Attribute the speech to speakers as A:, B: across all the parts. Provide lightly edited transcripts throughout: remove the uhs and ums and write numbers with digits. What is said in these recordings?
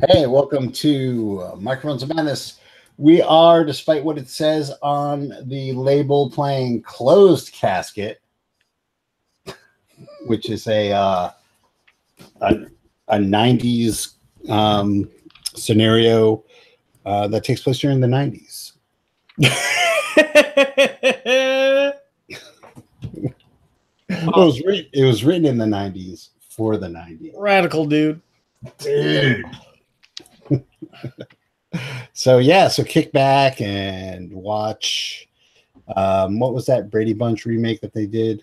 A: Hey, welcome to Microphones of Madness. We are, despite what it says on the label, playing Closed Casket, which is a 90s scenario that takes place during the 90s. It was written in the 90s for the 90s.
B: Radical, dude.
A: So kick back and watch. What was that Brady Bunch remake that they did?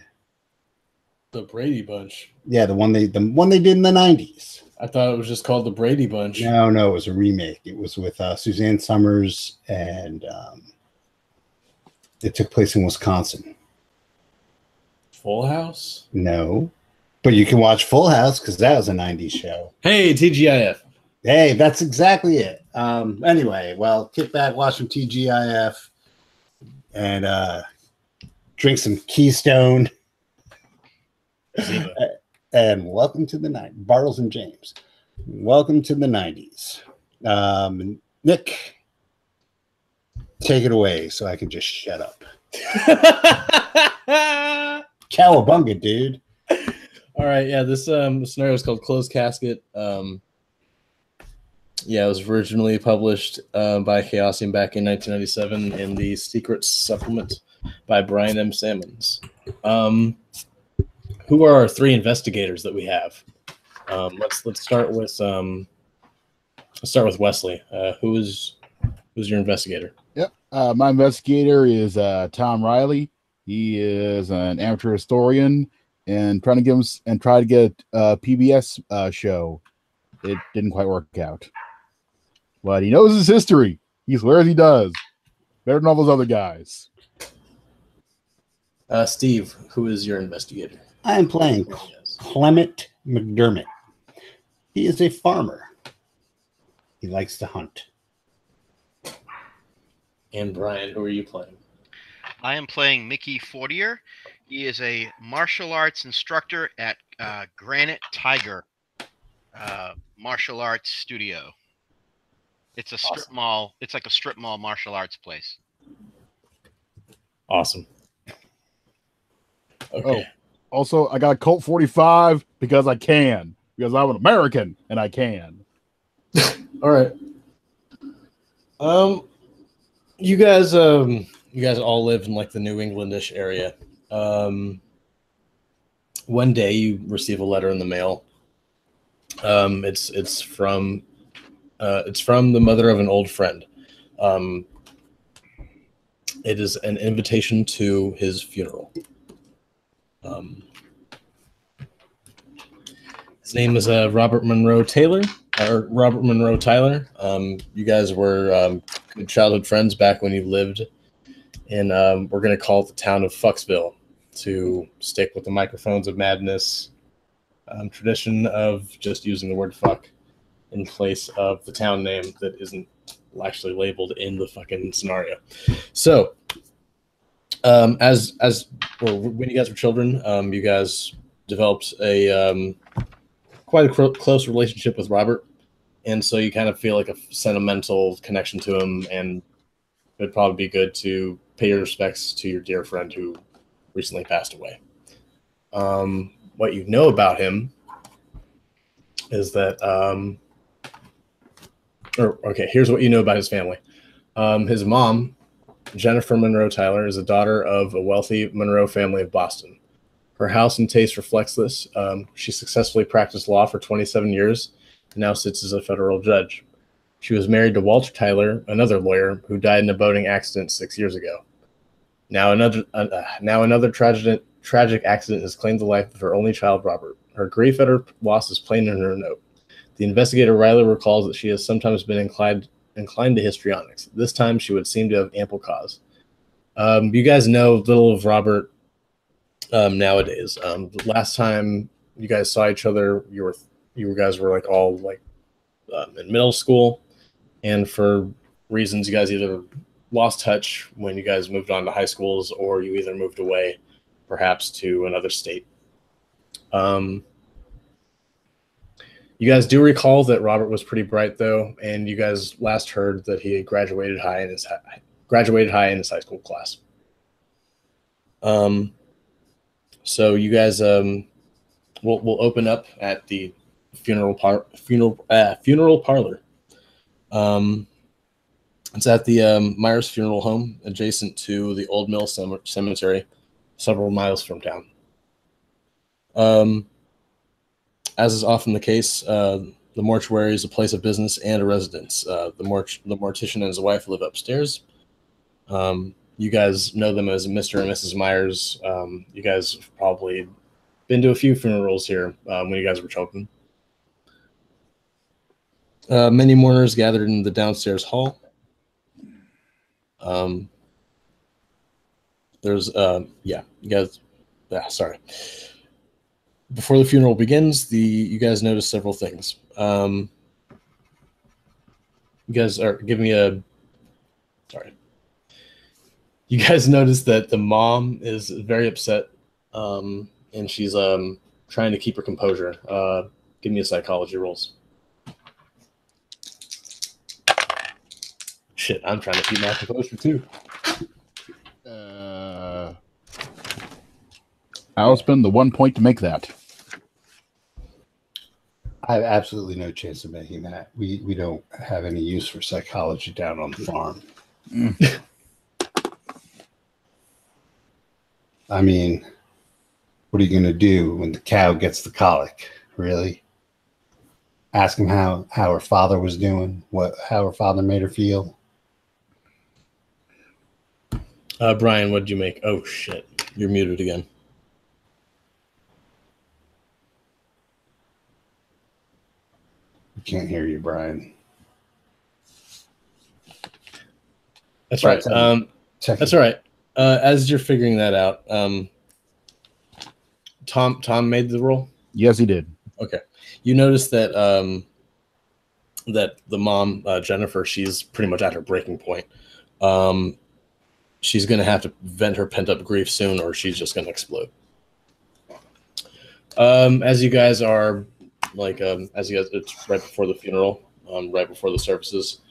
B: The Brady Bunch.
A: Yeah, the one they did in the 90s.
B: I thought it was just called the Brady Bunch.
A: No, it was a remake. It was with Suzanne Summers, and it took place in Wisconsin.
B: Full House?
A: No, but you can watch Full House because that was a 90s show.
B: Hey, TGIF.
A: Hey, that's exactly it. Anyway, well, kick back, watch some TGIF, and drink some Keystone. And welcome to the night, Bartles and James. Welcome to the 90s. Nick, take it away so I can just shut up. Cowabunga, dude.
B: All right, yeah, this scenario is called Closed Casket. It was originally published by Chaosium back in 1997 in the Secret Supplement by Brian M. Sammons. Who are our three investigators that we have? Let's start with Wesley. Who's your investigator?
C: Yep, my investigator is Tom Riley. He is an amateur historian and try to get a PBS show. It didn't quite work out, but he knows his history. He swears he does better than all those other guys.
B: Steve, who is your investigator?
A: I am playing Clement McDermott. He is a farmer. He likes to hunt.
B: And Brian, who are you playing?
D: I am playing Mickey Fortier. He is a martial arts instructor at Granite Tiger Martial Arts Studio. It's a strip mall. It's like a strip mall martial arts place.
B: Awesome. Okay.
C: Oh, also, I got Colt 45 because I can. Because I'm an American and I can.
B: All right. You guys all live in like the New Englandish area. One day you receive a letter in the mail. It's from the mother of an old friend. It is an invitation to his funeral. His name is Robert Monroe Tyler. You guys were good childhood friends back when you lived in, we're going to call it the town of Fucksville, to stick with the Microphones of Madness tradition of just using the word fuck in place of the town name that isn't actually labeled in the fucking scenario. So, when you guys were children, you guys developed a quite a close relationship with Robert, and so you kind of feel like a sentimental connection to him, and it'd probably be good to pay your respects to your dear friend who recently passed away. What you know about him is that, here's what you know about his family. His mom, Jennifer Monroe Tyler, is a daughter of a wealthy Monroe family of Boston. Her house and taste reflects this. She successfully practiced law for 27 years and now sits as a federal judge. She was married to Walter Tyler, another lawyer, who died in a boating accident 6 years ago. Now another tragic accident has claimed the life of her only child, Robert. Her grief at her loss is plain in her note. The investigator Riley recalls that she has sometimes been inclined to histrionics. This time she would seem to have ample cause. You guys know little of Robert nowadays. Last time you guys saw each other, you guys were like all like in middle school, and for reasons you guys either lost touch when you guys moved on to high schools, or you either moved away perhaps to another state. You guys do recall that Robert was pretty bright, though, and you guys last heard that he graduated high in his high school class. So you guys we'll open up at the funeral parlor. It's at the Myers Funeral Home, adjacent to the Old Mill Cemetery, several miles from town. As is often the case, the mortuary is a place of business and a residence. The mortician and his wife live upstairs. You guys know them as Mr. and Mrs. Myers. You guys have probably been to a few funerals here when you guys were children. Many mourners gathered in the downstairs hall. Sorry. Before the funeral begins, you guys notice several things. You guys are giving me a. Sorry. You guys notice that the mom is very upset, and she's trying to keep her composure. Give me a psychology rolls. Shit, I'm trying to keep my composure too.
C: I'll spend the 1 point to make that.
A: I have absolutely no chance of making that. We don't have any use for psychology down on the farm. I mean, what are you going to do when the cow gets the colic? Really? Ask him how her father was doing, how her father made her feel.
B: Brian, what did you make? Oh shit, you're muted again.
A: I can't hear you, Brian.
B: That's right. That's all right. As you're figuring that out, Tom made the roll?
C: Yes, he did.
B: Okay. You notice that that the mom, Jennifer, she's pretty much at her breaking point. She's going to have to vent her pent-up grief soon, or she's just going to explode. As you guys are, it's right before the funeral, right before the services.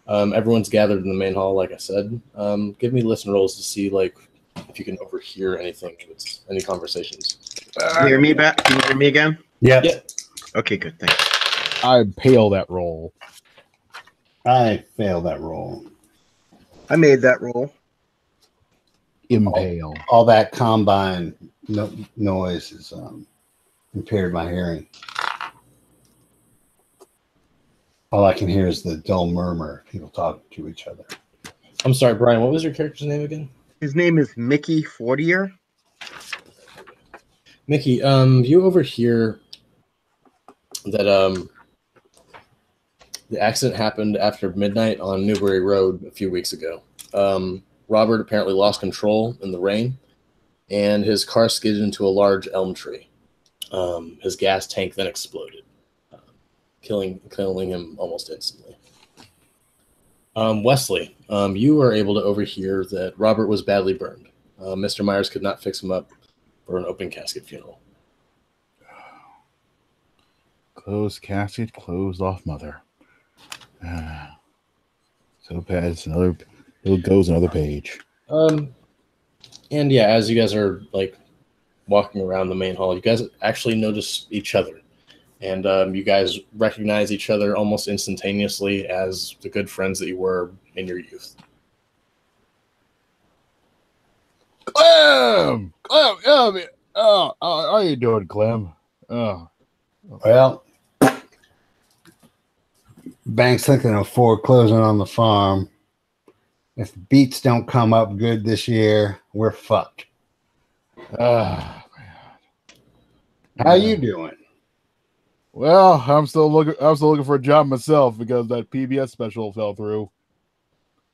B: Everyone's gathered in the main hall, like I said. Give me listen rolls to see, if you can overhear anything, any conversations.
D: Can you hear me back? Can you hear me again?
A: Yep.
B: Yeah.
D: Okay, good. Thanks.
C: I pale that roll.
A: I failed that roll.
D: I made that roll.
C: Impale.
A: All that combine noise has impaired my hearing. All I can hear is the dull murmur of people talking to each other.
B: I'm sorry, Brian, what was your character's name again?
D: His name is Mickey Fortier.
B: Mickey, you overhear that the accident happened after midnight on Newbury Road a few weeks ago. Robert apparently lost control in the rain, and his car skidded into a large elm tree. His gas tank then exploded, killing him almost instantly. Wesley, you were able to overhear that Robert was badly burned. Mr. Myers could not fix him up for an open casket funeral.
C: Closed casket, closed off mother. So bad. It goes another page.
B: And yeah, as you guys are walking around the main hall, you guys actually notice each other, and you guys recognize each other almost instantaneously as the good friends that you were in your youth.
C: Clem! How you doing, Clem? Oh.
A: Well, bank's thinking of foreclosing on the farm. If the beets don't come up good this year, we're fucked. How you doing?
C: Well, I'm still looking for a job myself because that PBS special fell through.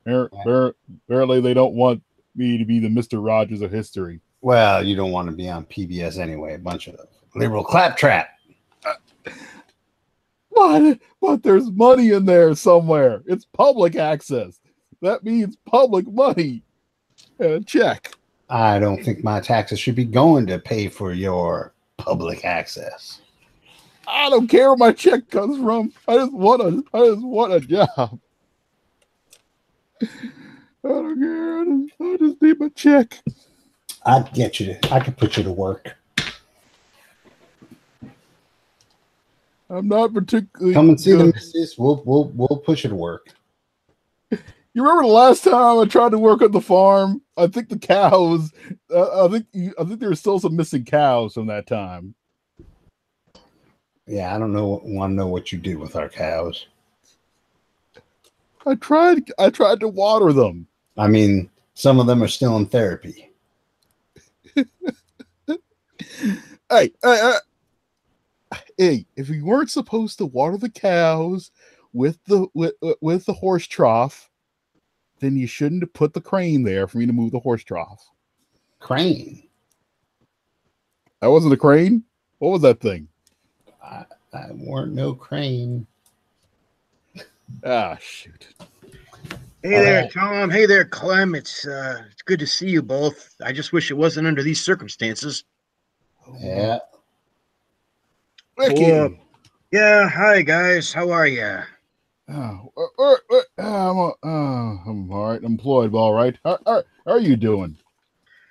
C: Apparently, they don't want me to be the Mr. Rogers of history.
A: Well, you don't want to be on PBS anyway. A bunch of liberal claptrap.
C: But there's money in there somewhere. It's public access. That means public money. Check.
A: I don't think my taxes should be going to pay for your public access.
C: I don't care where my check comes from. I just want a job. I don't care. I just need my check.
A: I can put you to work.
C: I'm not particularly.
A: Come and see the
C: good.
A: missus. We'll push you to work.
C: You remember the last time I tried to work on the farm? I think the cows. I think there were still some missing cows from that time.
A: Yeah, I don't want to know what you did with our cows.
C: I tried to water them.
A: I mean, some of them are still in therapy.
C: Hey, if you weren't supposed to water the cows with the horse trough, then you shouldn't have put the crane there for me to move the horse trough.
A: Crane.
C: That wasn't a crane? What was that thing?
A: I weren't no crane.
C: Ah, shoot.
E: Hey there, Tom. Hey there, Clem. It's good to see you both. I just wish it wasn't under these circumstances.
A: Yeah.
C: Ricky.
E: Yeah, hi guys. How are you?
C: I'm all right. Employed, all right. How are you doing?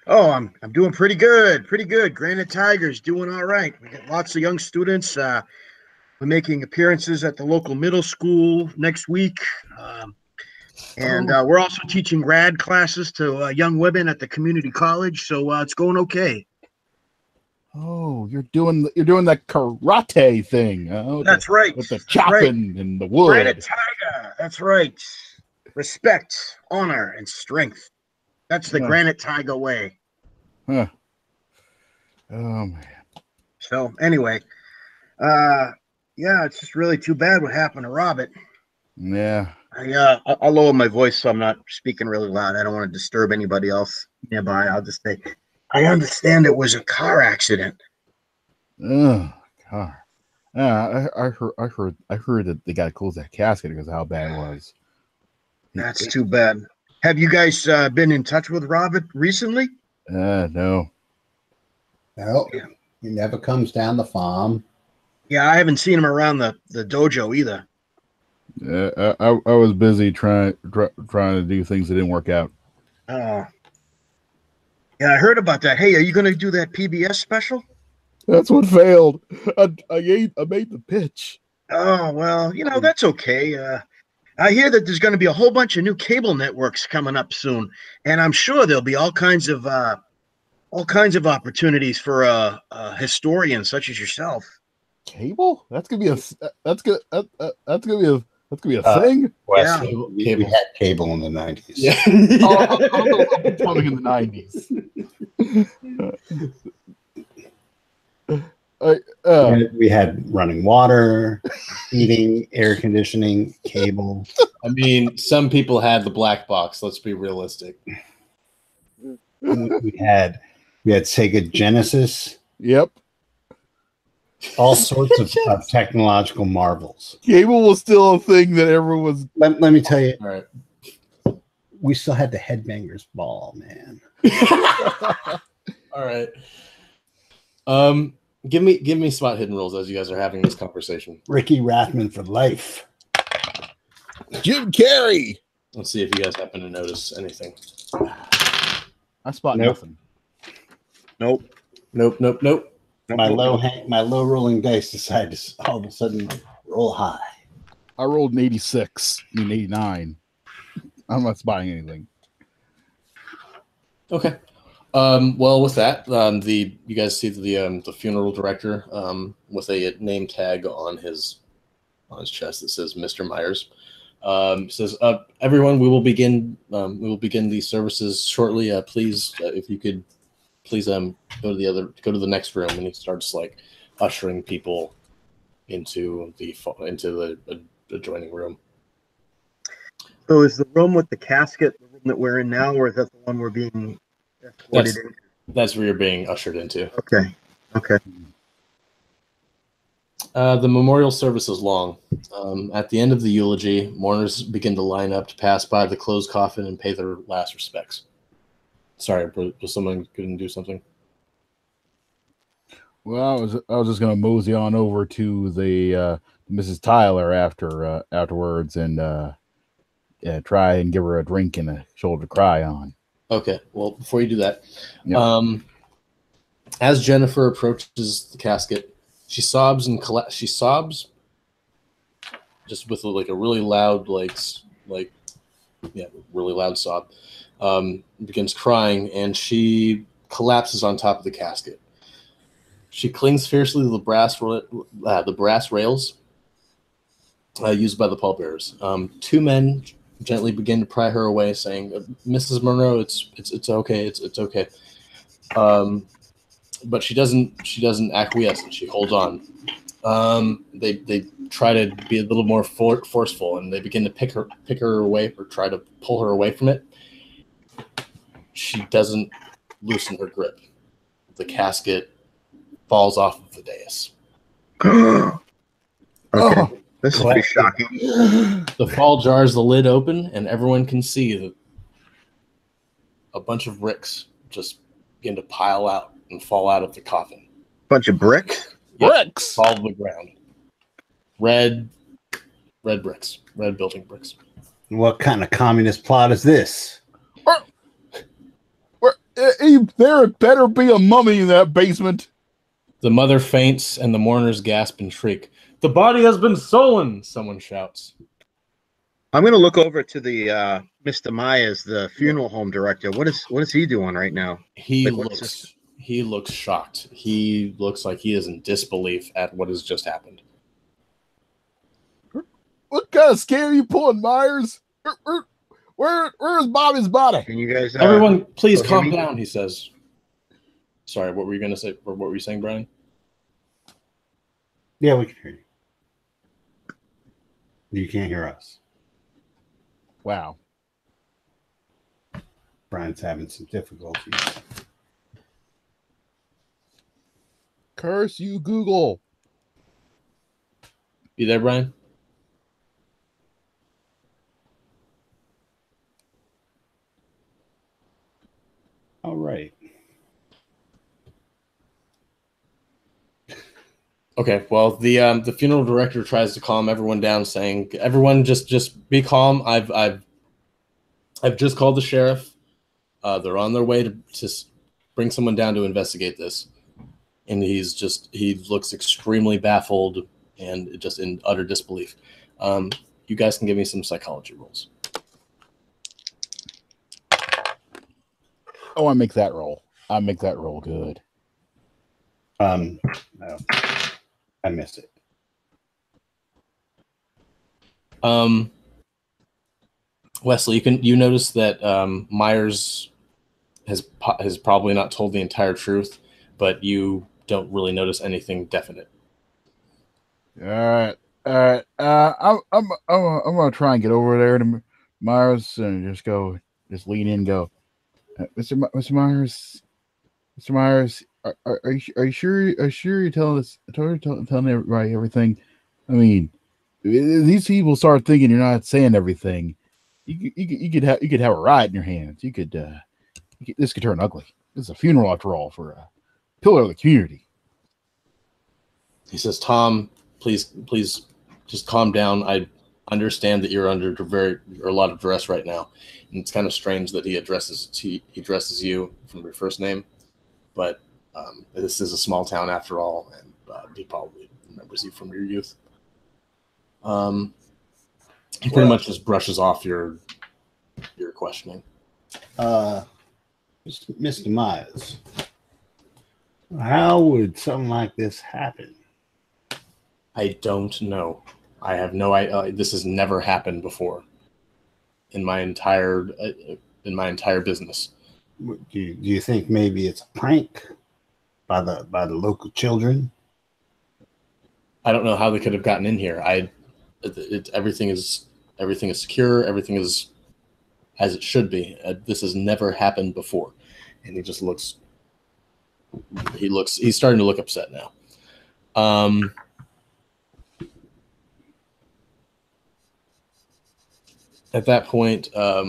E: Oh, I'm doing pretty good. Pretty good. Granite Tigers doing all right. We got lots of young students. We're making appearances at the local middle school next week. And we're also teaching rad classes to young women at the community college. So it's going okay.
C: Oh, you're doing that karate thing.
E: That's right.
C: With the chopping and the wood.
E: Granite Tiger. That's right. Respect, honor, and strength. That's the Granite Tiger way.
C: Huh. Oh man.
E: So anyway, yeah, it's just really too bad what happened to Robert.
C: Yeah.
E: I'll lower my voice so I'm not speaking really loud. I don't want to disturb anybody else nearby. I'll just say, I understand it was a car accident.
C: Oh, car. I heard that they got to close that casket because of how bad it was.
E: That's too bad. Have you guys been in touch with Robert recently?
C: No.
A: No, he never comes down the farm.
E: Yeah, I haven't seen him around the dojo either.
C: I was busy trying to do things that didn't work out.
E: Oh. Yeah, I heard about that. Hey, are you going to do that PBS special?
C: That's what failed. I made the pitch.
E: Oh, well, that's okay. I hear that there's going to be a whole bunch of new cable networks coming up soon, and I'm sure there'll be all kinds of opportunities for a historian such as yourself.
C: Cable? That's gonna be a thing.
A: Wes,
E: Yeah.
A: we had cable in the 90s.
B: Yeah.
C: I'm plumbing in the 90s.
A: We had running water, heating, air conditioning, cable.
B: I mean, some people had the black box. Let's be realistic.
A: We had Sega Genesis.
C: Yep.
A: All sorts of technological marvels.
C: Cable was still a thing that everyone was.
A: Let me tell you,
B: All right.
A: we still had the Headbangers Ball, man.
B: All right. Give me spot hidden rules as you guys are having this conversation.
A: Ricky Rathman for life.
C: Jim Carrey.
B: Let's see if you guys happen to notice anything.
C: I spot
A: Nope.
C: nothing.
E: Nope.
B: Nope.
A: My low rolling dice decided to all of a sudden roll high.
C: I rolled an 86. I mean 89. I'm not spotting anything.
B: Okay. Well, with that, you guys see the funeral director with a name tag on his chest that says Mr. Myers. Says, everyone, we will begin these services shortly. Please, if you could, please go to the next room. And he starts like ushering people into the adjoining room.
E: So is the room with the casket the room that we're in now, or is that the one we're being escorted into?
B: That's where you're being ushered into.
E: Okay.
B: The memorial service is long. At the end of the eulogy, mourners begin to line up to pass by the closed coffin and pay their last respects. Sorry, was someone going to do something?
C: Well, I was just gonna mosey on over to the Mrs. Tyler afterwards and try and give her a drink and a shoulder to cry on.
B: Okay. Well, before you do that,
C: Yep.
B: as Jennifer approaches the casket, she sobs and she sobs, just with like a really loud really loud sob. Begins crying, and she collapses on top of the casket. She clings fiercely to the brass rails used by the pallbearers. Two men gently begin to pry her away, saying, "Mrs. Monroe, it's okay, it's okay." But she doesn't acquiesce, and she holds on. They try to be a little more forceful, and they begin to pick her away, or try to pull her away from it. She doesn't loosen her grip. The casket falls off of the dais.
E: Okay.
C: Oh.
E: This is pretty shocking.
B: The fall jars the lid open, and everyone can see that a bunch of bricks just begin to pile out and fall out of the coffin.
E: Bunch of bricks?
B: Yep,
C: Bricks!
B: fall to the ground. Red bricks. Red building bricks.
A: What kind of communist plot is this?
C: There better be a mummy in that basement.
B: The mother faints, and the mourners gasp and shriek. "The body has been stolen!" Someone shouts.
E: I'm going to look over to the Mr. Myers, the funeral home director. What is he doing right now?
B: He
E: Like, what's
B: looks shocked. He looks like he is in disbelief at what has just happened.
C: What kind of scare are you pulling, Myers? Where's Bobby's body?
E: Can you guys?
B: Everyone, please
E: hear
B: calm
E: me?
B: down, he says. Sorry, what were you going to say? Or what were you saying, Brian?
A: Yeah, we can hear you. You can't hear us.
C: Wow.
A: Brian's having some difficulties.
C: Curse you, Google.
B: You there, Brian?
A: All right.
B: Okay, well, the funeral director tries to calm everyone down, saying, "Everyone, just be calm. I've just called the sheriff. They're on their way to bring someone down to investigate this." And he looks extremely baffled and just in utter disbelief. You guys can give me some psychology rolls.
C: Oh, I make that roll. I make that roll good.
A: No, I missed it.
B: Wesley, you notice that Myers has probably not told the entire truth, but you don't really notice anything definite.
C: All right. I'm gonna try and get over there to Myers and just lean in and go, Mr. Myers, are you sure you're telling everybody everything? I mean, these people start thinking you're not saying everything. You could have a riot in your hands. This could turn ugly. This is a funeral after all for a pillar of the community.
B: He says, "Tom, please just calm down. I understand that you're under a lot of duress right now, and it's kind of strange that he addresses you from your first name, but this is a small town after all, and he probably remembers you from your youth." He pretty much just brushes off your questioning.
A: Mr. Myers, how would something like this happen?
B: I don't know. I have no idea. This has never happened before in my entire business.
A: Do you think maybe it's a prank by the local children?
B: I don't know how they could have gotten in here. Everything is secure. Everything is as it should be. This has never happened before, and he just looks. He's starting to look upset now. At that point, a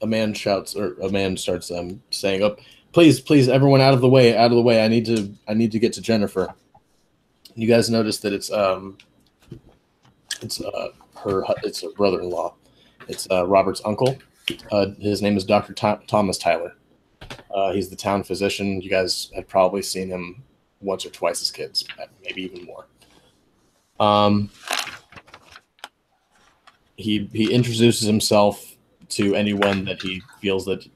B: man starts saying, "Oh, please, everyone, out of the way! I need to get to Jennifer." You guys notice that it's her brother-in-law. It's Robert's uncle. His name is Dr. Thomas Tyler. He's the town physician. You guys had probably seen him once or twice as kids, maybe even more. He introduces himself to anyone that he feels that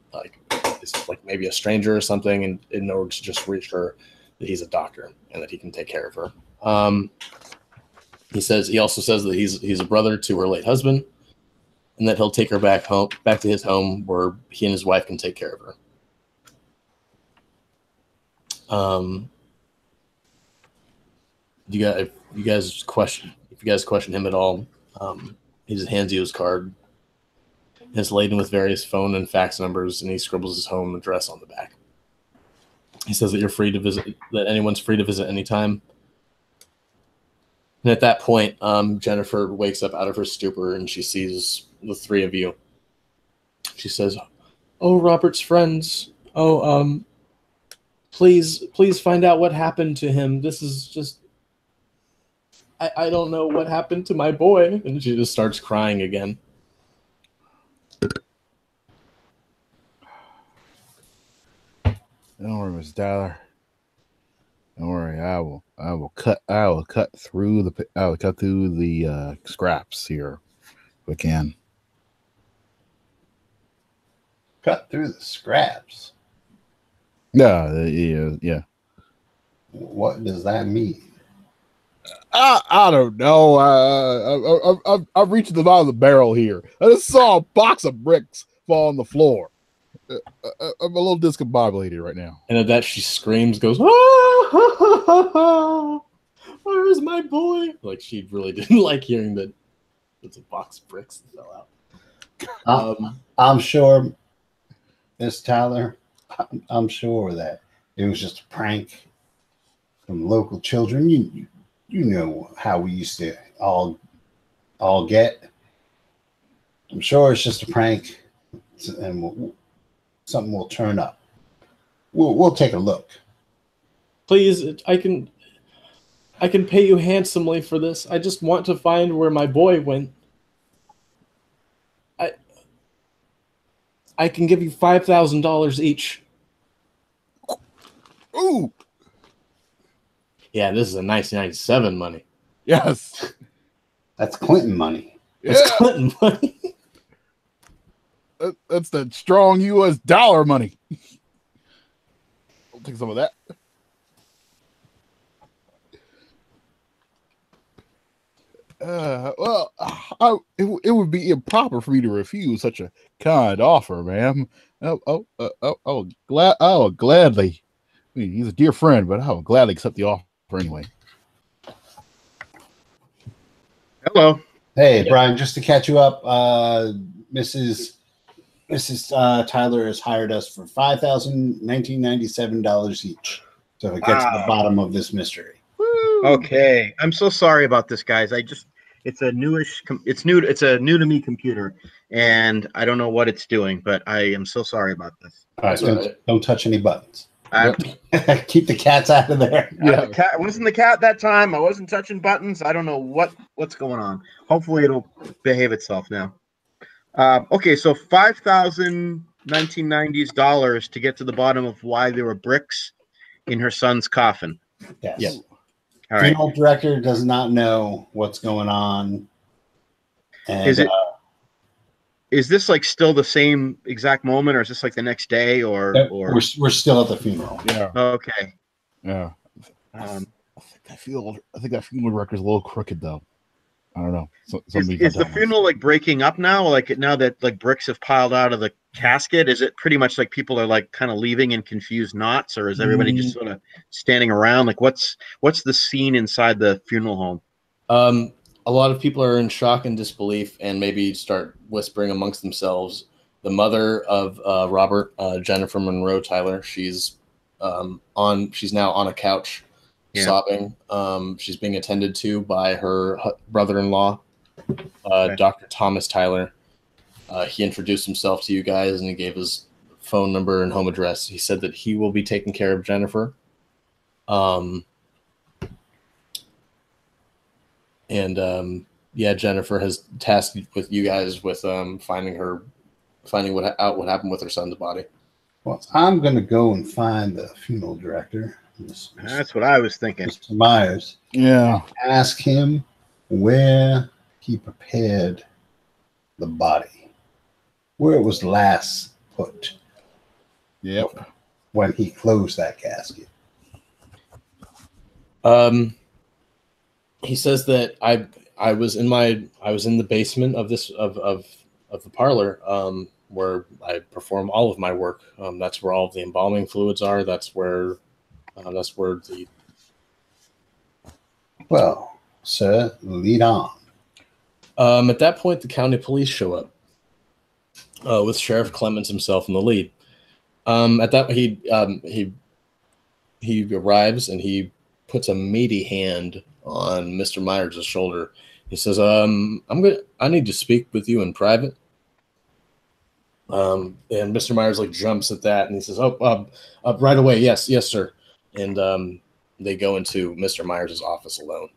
B: is maybe a stranger or something, and in order to just reassure that he's a doctor and that he can take care of her. He also says that he's a brother to her late husband, and that he'll take her back to his home where he and his wife can take care of her. If you guys question him at all, he just hands you his card. It's laden with various phone and fax numbers, and he scribbles his home address on the back. He says that you're free to visit, that anyone's free to visit anytime. And at that point, Jennifer wakes up out of her stupor, and she sees the three of you. She says, "Oh, Robert's friends. Oh, please find out what happened to him. This is just, I don't know what happened to my boy." And she just starts crying again.
C: Don't worry, Mr. Tyler. Don't worry. I will cut through the scraps here if I can.
A: Cut through the scraps.
C: Yeah.
A: What does that mean?
C: I don't know. I've reached the bottom of the barrel here. I just saw a box of bricks fall on the floor. I'm a little discombobulated right now.
B: And at that, she screams, goes, "Ah, where is my boy?" Like, she really didn't like hearing that it's a box of bricks that fell out.
A: I'm sure, Miss Tyler, I'm sure that it was just a prank from local children. You know how we used to all get. I'm sure it's just a prank, and something will turn up. We'll take a look.
B: Please, I can pay you handsomely for this. I just want to find where my boy went. I can give you $5,000 each.
C: Ooh.
B: Yeah, this is a 1997 money.
C: Yes.
A: That's Clinton money.
B: It's
C: Yeah.
B: Clinton money.
C: That's the strong U.S. dollar money. I'll take some of that. It would be improper for me to refuse such a kind offer, ma'am. I will gladly. I mean, he's a dear friend, but I will gladly accept the offer anyway.
E: Hello.
A: Hey, Brian, just to catch you up, Mrs. Tyler has hired us for $5,097 each to get to the bottom of this mystery.
E: Okay. I'm so sorry about this, guys. It's a new to me computer, and I don't know what it's doing, but I am so sorry about this.
A: All right, don't touch any buttons.
E: Yep.
A: Keep the cats out of there.
E: Yeah, I wasn't the cat that time. I wasn't touching buttons. I don't know what's going on. Hopefully, it'll behave itself now. Okay, so $5,000 $1990s to get to the bottom of why there were bricks in her son's coffin.
A: Yes.
B: Yep.
E: All right.
A: Funeral director does not know what's going on. And,
E: is this like still the same exact moment, or is this like the next day, or
A: we're still at the funeral?
C: Yeah.
E: Okay.
C: Yeah. I think that funeral director's a little crooked though. I don't know.
E: Is the funeral like breaking up now? Like now that like bricks have piled out of the casket, is it pretty much like people are like kind of leaving in confused knots, or is everybody just sort of standing around? Like what's the scene inside the funeral home?
B: A lot of people are in shock and disbelief, and maybe start whispering amongst themselves. The mother of Robert, Jennifer Monroe Tyler, she's now on a couch, sobbing. She's being attended to by her brother-in-law, Dr. Thomas Tyler. He introduced himself to you guys, and he gave his phone number and home address. He said that he will be taking care of Jennifer. And yeah, Jennifer has tasked with you guys with finding out what happened with her son's body.
A: Well, I'm going to go and find the funeral director,
E: That's what I was thinking.
A: Mr. Myers.
C: Yeah.
A: Ask him where he prepared the body, where it was last put.
C: Yep.
A: When he closed that casket.
B: He says that I was in the basement of the parlor where I perform all of my work. That's where all of the embalming fluids are. That's where the.
A: Well, sir, lead on.
B: At that point, the county police show up with Sheriff Clemens himself in the lead. At that he arrives and he puts a meaty hand on Mr. Myers' shoulder. He says, I need to speak with you in private. And Mr. Myers jumps at that and he says, right away. Yes, sir. And they go into Mr. Myers' office alone.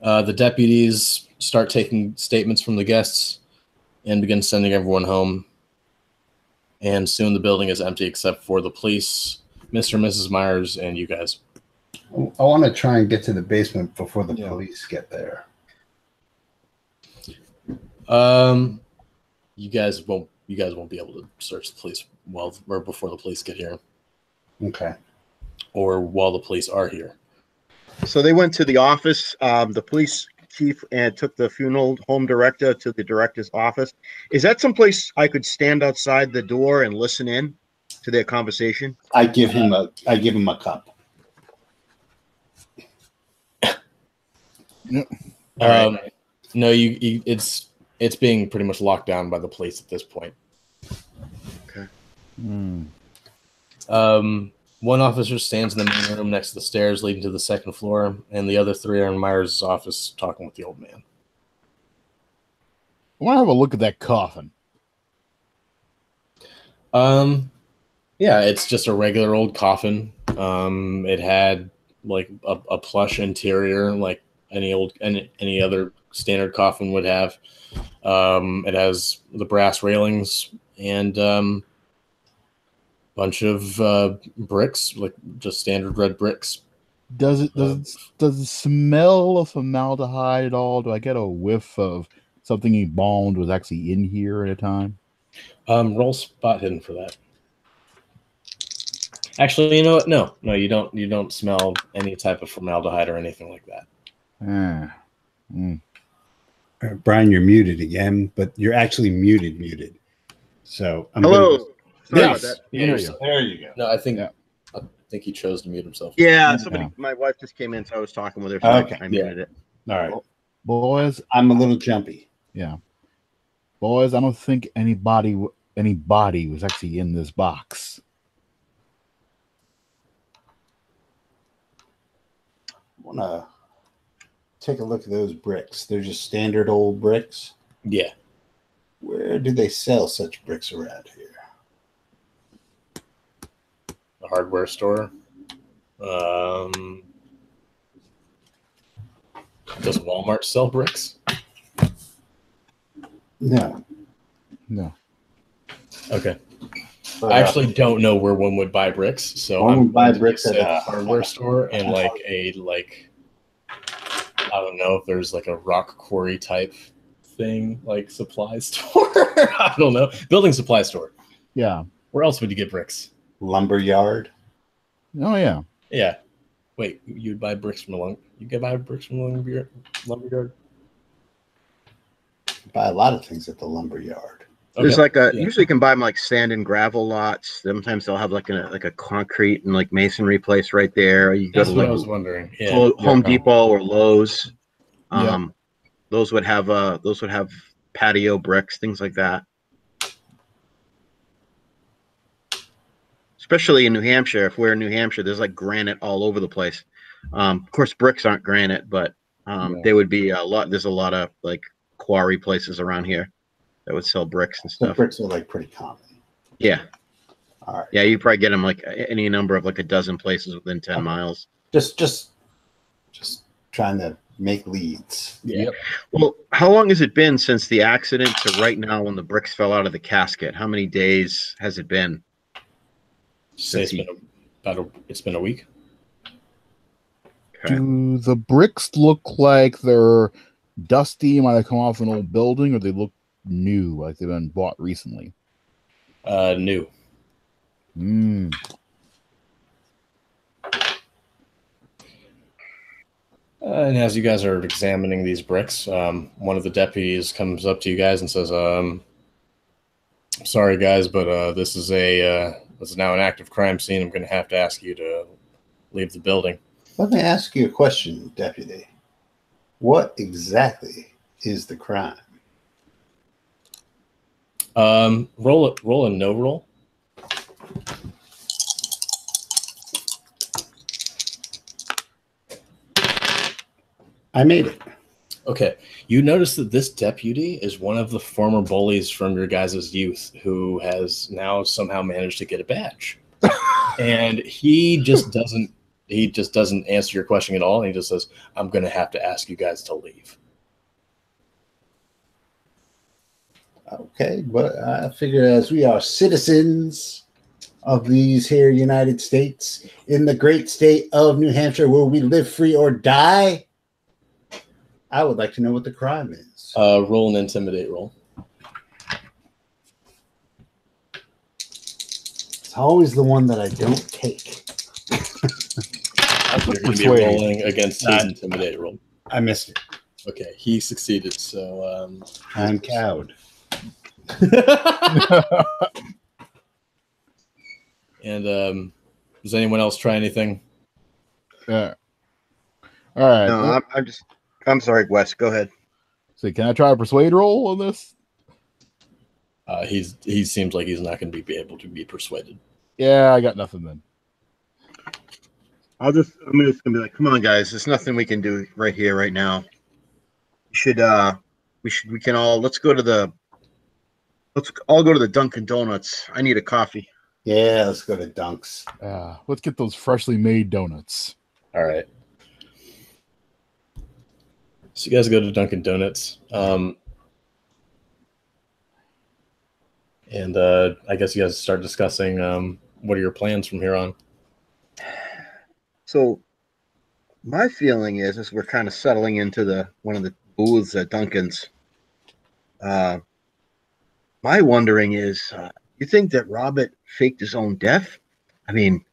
B: The deputies start taking statements from the guests and begin sending everyone home. And soon the building is empty except for the police, Mr. and Mrs. Myers, and you guys.
A: I want to try and get to the basement before the police get there.
B: You guys won't be able to search the police before the police get here.
A: Okay.
B: Or while the police are here.
E: So they went to the office, the police chief, and took the funeral home director to the director's office. Is that someplace I could stand outside the door and listen in to their conversation?
A: I give him a cup.
B: No, it's being pretty much locked down by the police at this point.
E: Okay.
B: One officer stands in the main room next to the stairs leading to the second floor, and the other three are in Myers' office talking with the old man.
C: I want to have a look at that coffin.
B: Yeah, it's just a regular old coffin. It had a plush interior, like any other standard coffin would have. It has the brass railings and bunch of bricks, like just standard red bricks.
C: Does it smell of formaldehyde at all? Do I get a whiff of something embalmed was actually in here at a time?
B: Roll spot hidden for that. Actually, you know what? No, you don't. You don't smell any type of formaldehyde or anything like that.
A: Brian, you're muted again, but you're actually muted. So
E: Hello. Sorry
C: Yes.
E: about that.
A: There you go.
B: No, I think he chose to mute himself.
E: Yeah, my wife just came in, so I was talking with her. So
A: Okay.
E: I muted it.
A: All right.
C: Boys,
A: I'm a little jumpy.
C: yeah. Boys, I don't think anybody was actually in this box.
A: I want to take a look at those bricks. They're just standard old bricks.
B: Yeah.
A: Where do they sell such bricks around here?
B: The hardware store. Does Walmart sell bricks?
A: No.
B: Okay. I actually don't know where one would buy bricks, so
A: One
B: I'm
A: would buy
B: going to
A: bricks
B: just
A: at
B: say
A: a
B: hardware store and I don't know if there's a rock quarry type thing, like supply store. I don't know. Building supply store.
C: Yeah.
B: Where else would you get bricks?
A: Lumber yard.
C: Oh yeah.
B: Yeah. Wait, you'd buy bricks from you can buy bricks from a lumber yard?
A: Buy a lot of things at the lumber yard.
E: There's usually you can buy them sand and gravel lots. Sometimes they'll have a concrete and masonry place right there. You go
B: That's
E: to
B: what I was wondering. Yeah.
E: Home Depot or Lowe's.
C: Yeah.
E: Those would have patio bricks, things like that. Especially in New Hampshire. If we're in New Hampshire, there's granite all over the place. Of course, bricks aren't granite, but there would be a lot. There's a lot of quarry places around here that would sell bricks and
A: So
E: stuff.
A: bricks are pretty common.
E: Yeah.
A: All right.
E: Yeah, you probably get them any number of a dozen places within 10 miles.
A: Just just trying to make leads.
B: Yeah.
C: Yep.
E: Well, how long has it been since the accident to right now when the bricks fell out of the casket? How many days has it been?
B: Say it's been a week.
E: Okay.
C: Do the bricks look like they're dusty, might have come off an old building, or they look new, like they've been bought recently?
B: New.
C: Mm.
B: And as you guys are examining these bricks, one of the deputies comes up to you guys and says, "Sorry, guys, but this is now an active crime scene. I'm going to have to ask you to leave the building."
A: Let me ask you a question, Deputy. What exactly is the crime?
B: Roll a no roll.
A: I made it.
B: Okay. You notice that this deputy is one of the former bullies from your guys' youth who has now somehow managed to get a badge. And he just doesn't answer your question at all. And he just says, "I'm going to have to ask you guys to leave."
A: Okay, but I figure as we are citizens of these here United States, in the great state of New Hampshire, where we live free or die, I would like to know what the crime is.
B: Roll an intimidate roll.
A: It's always the one that I don't take.
B: You're going to be
C: Persuade.
B: rolling against his intimidate roll.
A: I missed it.
B: Okay, he succeeded. So
A: I'm cowed.
B: And does anyone else try anything?
C: Yeah. All right.
E: No, I'm sorry, Wes. Go ahead.
C: So can I try a persuade roll on this?
B: He seems like he's not going to be able to be persuaded.
C: Yeah, I got nothing then.
E: I'm just gonna be like, come on, guys. There's nothing we can do right here, right now. Let's all go to the Dunkin' Donuts. I need a coffee.
A: Yeah, let's go to Dunks.
C: Let's get those freshly made donuts.
B: All right. So you guys go to Dunkin' Donuts. And I guess you guys start discussing what are your plans from here on.
E: So my feeling is we're kind of settling into one of the booths at Dunkin's. My wondering is, you think that Robert faked his own death? I mean,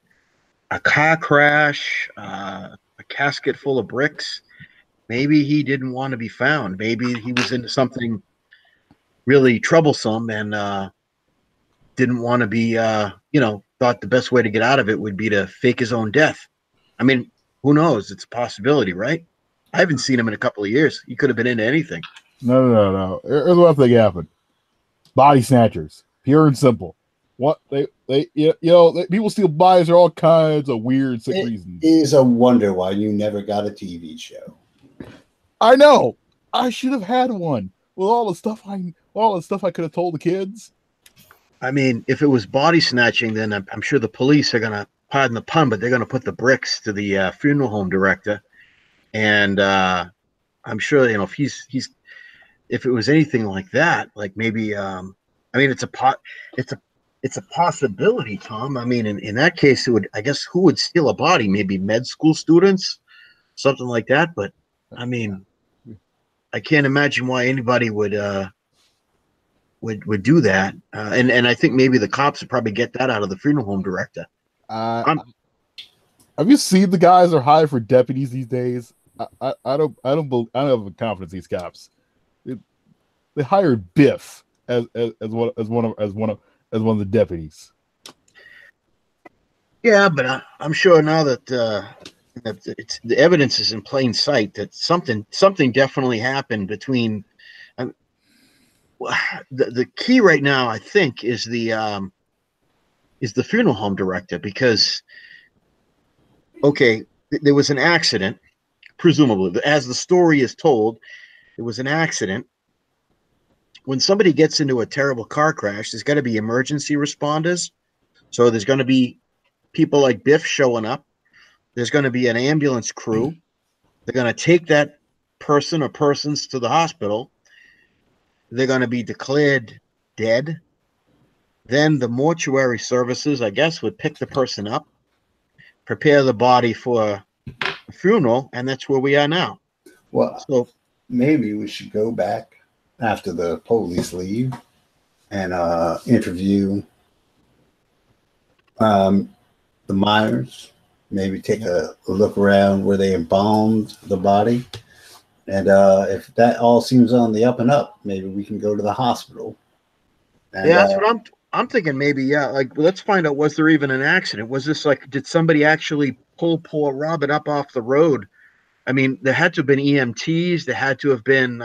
E: a car crash, a casket full of bricks. Maybe he didn't want to be found. Maybe he was into something really troublesome and didn't want to be, thought the best way to get out of it would be to fake his own death. I mean, who knows? It's a possibility, right? I haven't seen him in a couple of years. He could have been into anything.
C: No. Here's what I think happened. Body snatchers, pure and simple. What people steal bodies for all kinds of weird, sick reasons.
A: It is a wonder why you never got a TV show.
C: I know. I should have had one with all the stuff I could have told the kids.
E: I mean, if it was body snatching, then I'm sure the police are gonna, pardon the pun, but they're gonna put the bricks to the funeral home director, and I'm sure if it was anything like that, like maybe it's a possibility, Tom. I mean, in that case, it would, I guess, who would steal a body? Maybe med school students, something like that. But I mean, I can't imagine why anybody would do that. And I think maybe the cops would probably get that out of the funeral home director.
C: Have you seen the guys that are hired for deputies these days? I don't have confidence in these cops. They hired Biff as one of the deputies.
E: Yeah, but I'm sure now that the evidence is in plain sight that something definitely happened between. The key right now, I think, is the funeral home director, because there was an accident, presumably, as the story is told, there was an accident. When somebody gets into a terrible car crash, there's got to be emergency responders. So there's going to be people like Biff showing up. There's going to be an ambulance crew. They're going to take that person or persons to the hospital. They're going to be declared dead. Then the mortuary services, I guess, would pick the person up, prepare the body for a funeral, and that's where we are now.
A: Well,
E: So
A: maybe we should go back after the police leave and interview the Myers. Maybe take a look around where they embalmed the body. And if that all seems on the up and up, maybe we can go to the hospital. And,
E: yeah, that's what I'm thinking. Maybe, yeah. Like, let's find out, was there even an accident? Was this like, did somebody actually pull poor Robert up off the road? I mean, there had to have been EMTs. There had to have been,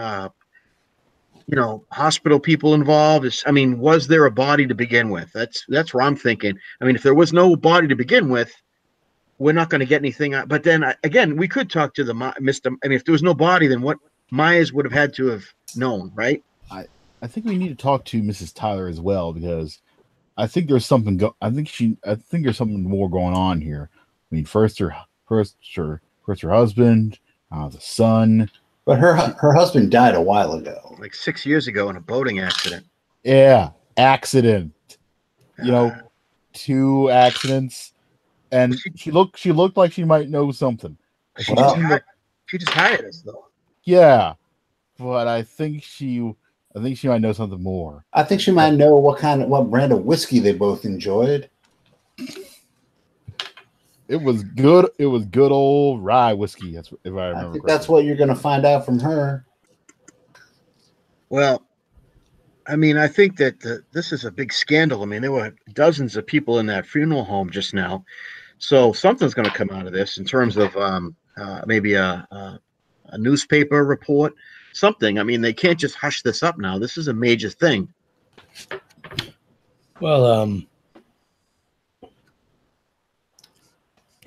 E: hospital people involved. I mean, was there a body to begin with? That's where I'm thinking. I mean, if there was no body to begin with, we're not going to get anything out. But then again, we could talk to the Mr. I mean, if there was no body, then what Myers would have had to have known, right?
C: I think we need to talk to Mrs. Tyler as well, because I think there's something. I think there's something more going on here. I mean, first her husband, the son.
A: But her husband died a while ago,
E: Like 6 years ago in a boating accident.
C: Yeah, accident. 2 accidents, and she looked like she might know something.
E: She just hired us, though.
C: Yeah, but I think she might know something more.
A: I think she might know what brand of whiskey they both enjoyed.
C: It was good. It was good old rye whiskey. That's if I remember.
A: I think
C: correctly.
A: that's what you're going to find out from her.
E: Well, I mean, I think that this is a big scandal. I mean, there were dozens of people in that funeral home just now, so something's going to come out of this in terms of maybe a newspaper report, something. I mean, they can't just hush this up now. This is a major thing.
B: Well,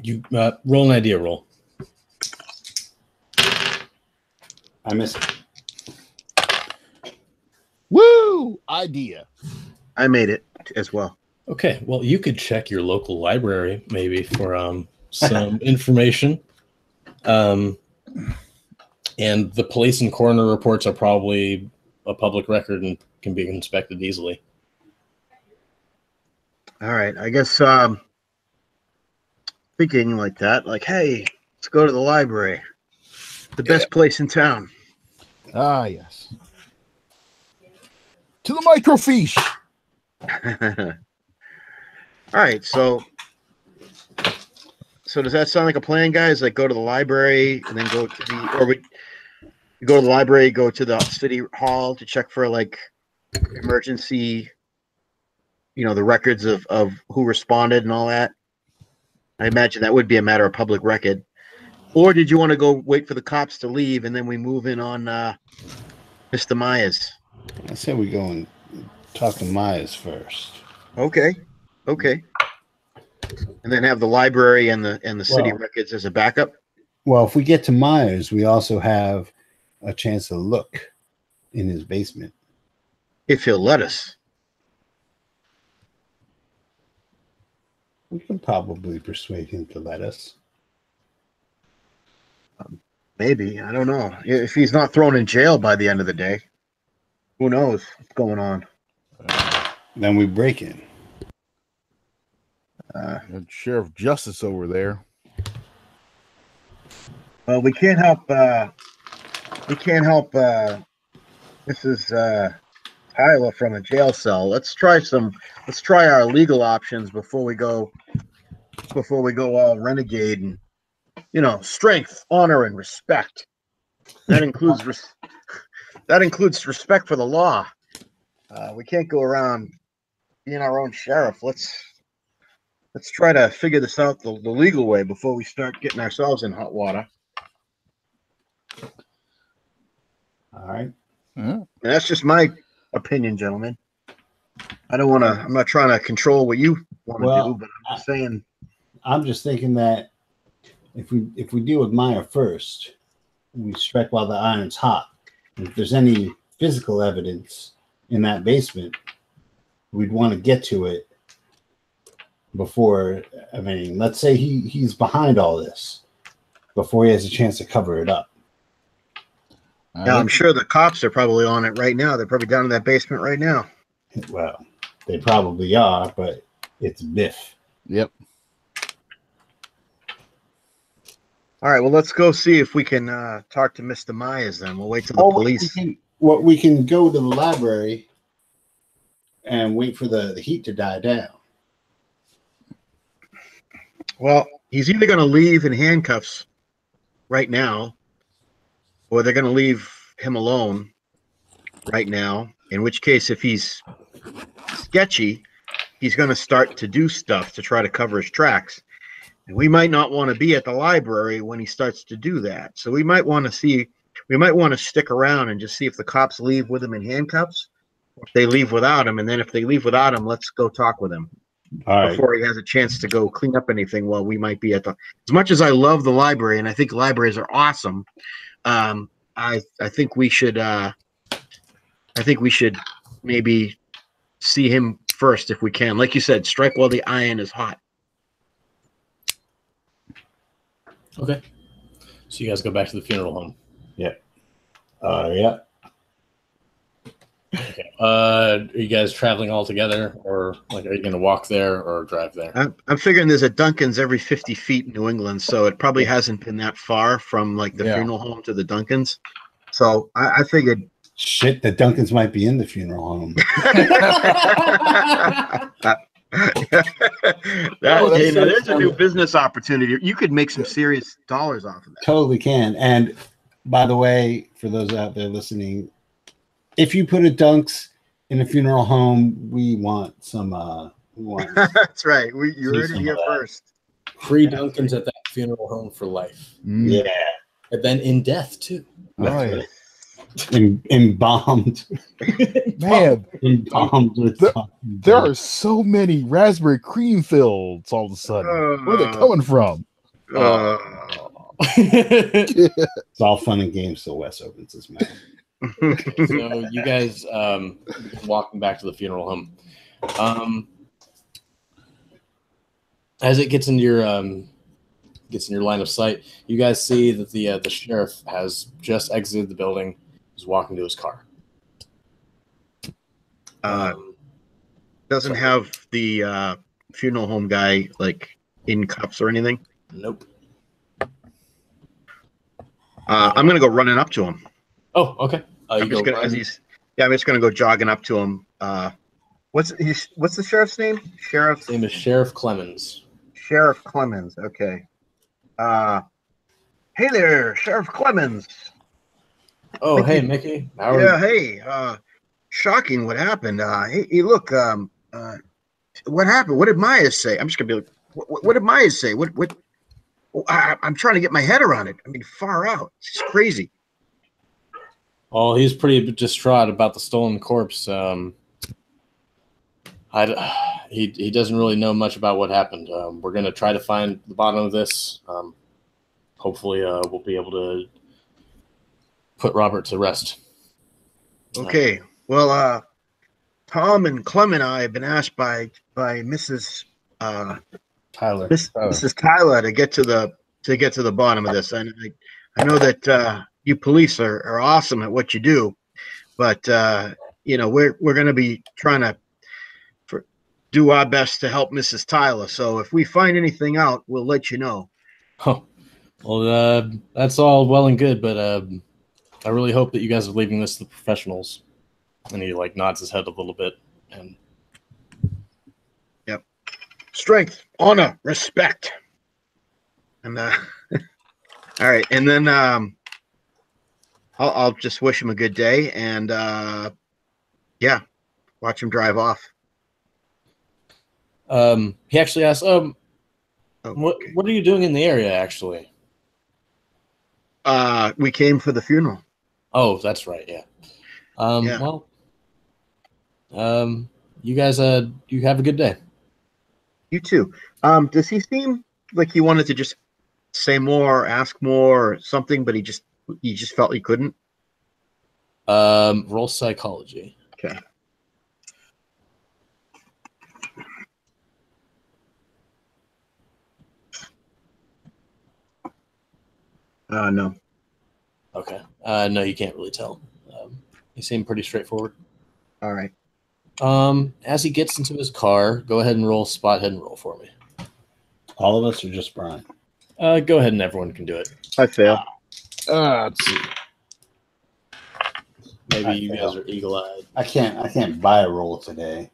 B: you roll an idea roll.
A: I missed it.
C: Woo! Idea.
E: I made it as well.
B: Okay, well, you could check your local library maybe for some information. And the police and coroner reports are probably a public record and can be inspected easily.
E: All right, I guess thinking like that, like, hey, let's go to the library, the best place in town.
C: Ah, yes. To the microfiche.
E: All right, so does that sound like a plan, guys? Like, go to the library and then go to go to the library, go to the city hall to check for like emergency, the records of who responded and all that. I imagine that would be a matter of public record. Or did you want to go wait for the cops to leave and then we move in on Mr. Myers?
A: I say we go and talk to Myers first.
E: Okay. And then have the library and the city records as a backup.
A: Well, if we get to Myers, we also have a chance to look in his basement.
E: If he'll let us.
A: We can probably persuade him to let us.
E: Maybe. I don't know. If he's not thrown in jail by the end of the day, who knows what's going on?
A: Then we break in.
C: Sheriff Justice over there.
E: Well, we can't help. Mrs. Tyler from a jail cell. Let's try our legal options before we go all renegade and strength, honor, and respect. That includes respect for the law. We can't go around being our own sheriff. Let's try to figure this out the legal way before we start getting ourselves in hot water.
A: All right.
E: And that's just my opinion, gentlemen. I'm not trying to control what you want to do, but I'm just saying.
A: I'm just thinking that if we deal with Meyer first, we strike while the iron's hot. And if there's any physical evidence in that basement, we'd want to get to it before. I mean, let's say he's behind all this. before he has a chance to cover it up.
E: Yeah, I'm sure the cops are probably on it right now. They're probably down in that basement right now.
A: Well, they probably are, but it's Biff.
C: Yep.
E: All right, well, let's go see if we can talk to Mr. Myers then. We'll wait till the police.
A: We can go to the library and wait for the heat to die down.
E: Well, he's either going to leave in handcuffs right now, or they're going to leave him alone right now, in which case, if he's sketchy, he's going to start to do stuff to try to cover his tracks. And we might not want to be at the library when he starts to do that. So we might want to stick around and just see if the cops leave with him in handcuffs, or if they leave without him. And then if they leave without him, let's go talk with him before he has a chance to go clean up anything while we might be at the, as much as I love the library and I think libraries are awesome. I think we should maybe see him first if we can. Like you said, strike while the iron is hot.
B: Okay. So you guys go back to the funeral home.
A: Yeah. Yeah.
B: Okay. Are you guys traveling all together, or like are you going to walk there or drive there?
E: I'm figuring there's a Dunkin's every 50 feet in New England, so it probably hasn't been that far from like the funeral home to the Dunkin's. So I figured.
A: Shit, the Duncans might be in the funeral home.
E: There's a new business opportunity. You could make some serious dollars off of that.
A: Totally can. And by the way, for those out there listening, if you put a Dunks in a funeral home, we want some.
E: That's right. You heard it here first.
B: Free Dunkins at that funeral home for life.
A: Yeah,
B: and then in death too.
C: Right.
A: Embalmed.
C: Man,
A: embalmed with
C: there are so many raspberry cream fields all of a sudden. Where are they coming from?
A: It's all fun and games till Wes opens his mouth.
B: So you guys walking back to the funeral home. As it gets in your line of sight, you guys see that the sheriff has just exited the building. He's walking to his car.
E: Doesn't have the funeral home guy like in cuffs or anything.
B: Nope.
E: I'm gonna go running up to him.
B: Oh, okay.
E: I'm just gonna go jogging up to him. What's the sheriff's name?
B: His name is Sheriff Clemens.
E: Sheriff Clemens. Okay. Hey there, Sheriff Clemens.
B: Oh, Mickey. Hey, Mickey.
E: Hey. Shocking what happened. Hey, look. What happened? What did Myers say? I'm just gonna be like, what did Myers say? What? I'm trying to get my head around it. I mean, far out. It's crazy.
B: Well, he's pretty distraught about the stolen corpse. He doesn't really know much about what happened. We're going to try to find the bottom of this. Hopefully, we'll be able to put Robert to rest.
E: Okay. Well, Tom and Clem and I have been asked by Mrs.
B: Tyler.
E: Mrs. Tyler to get to the bottom of this. And I know that you police are awesome at what you do, but we're going to be trying to do our best to help Mrs. Tyler. So if we find anything out, we'll let you know.
B: Oh, well, that's all well and good, but I really hope that you guys are leaving this to the professionals. And he nods his head a little bit. And
E: yep, strength, honor, respect, and all right. And then I'll just wish him a good day, and watch him drive off.
B: He actually asked, what are you doing in the area, actually?
E: We came for the funeral.
B: Oh, that's right, yeah. Well, you guys, you have a good day.
E: You too. Does he seem like he wanted to just say more, ask more, or something, but he just felt he couldn't?
B: Roll psychology.
E: Okay. No.
B: Okay. No, you can't really tell. He seemed pretty straightforward.
E: All right.
B: As he gets into his car, go ahead and roll spot hidden roll for me.
A: All of us or just Brian?
B: Go ahead and everyone can do it.
E: I fail.
C: Let's see.
B: Maybe
A: I
B: you
A: fail.
B: guys are eagle-eyed.
A: I can't buy a roll today.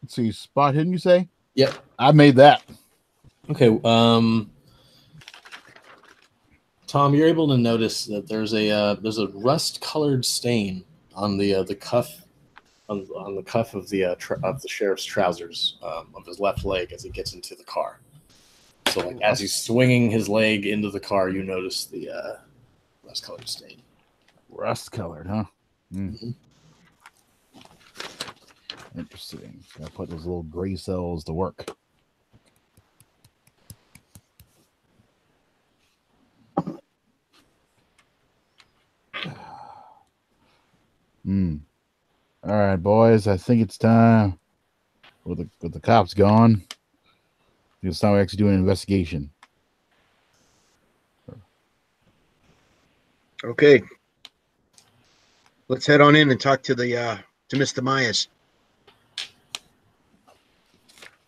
C: Let's see. Spot hidden, you say?
B: Yep.
C: I made that.
B: Okay. Tom, you're able to notice that there's a rust-colored stain on the cuff on the cuff of the sheriff's trousers of his left leg as he gets into the car. So, like as he's swinging his leg into the car, you notice the rust-colored stain.
C: Rust colored, huh?
B: Mhm.
C: Interesting. Gotta put those little gray cells to work. All right, boys. I think it's time. With the cops gone, it's time we actually do an investigation.
E: Okay. Let's head on in and talk to the to Mr. Myers.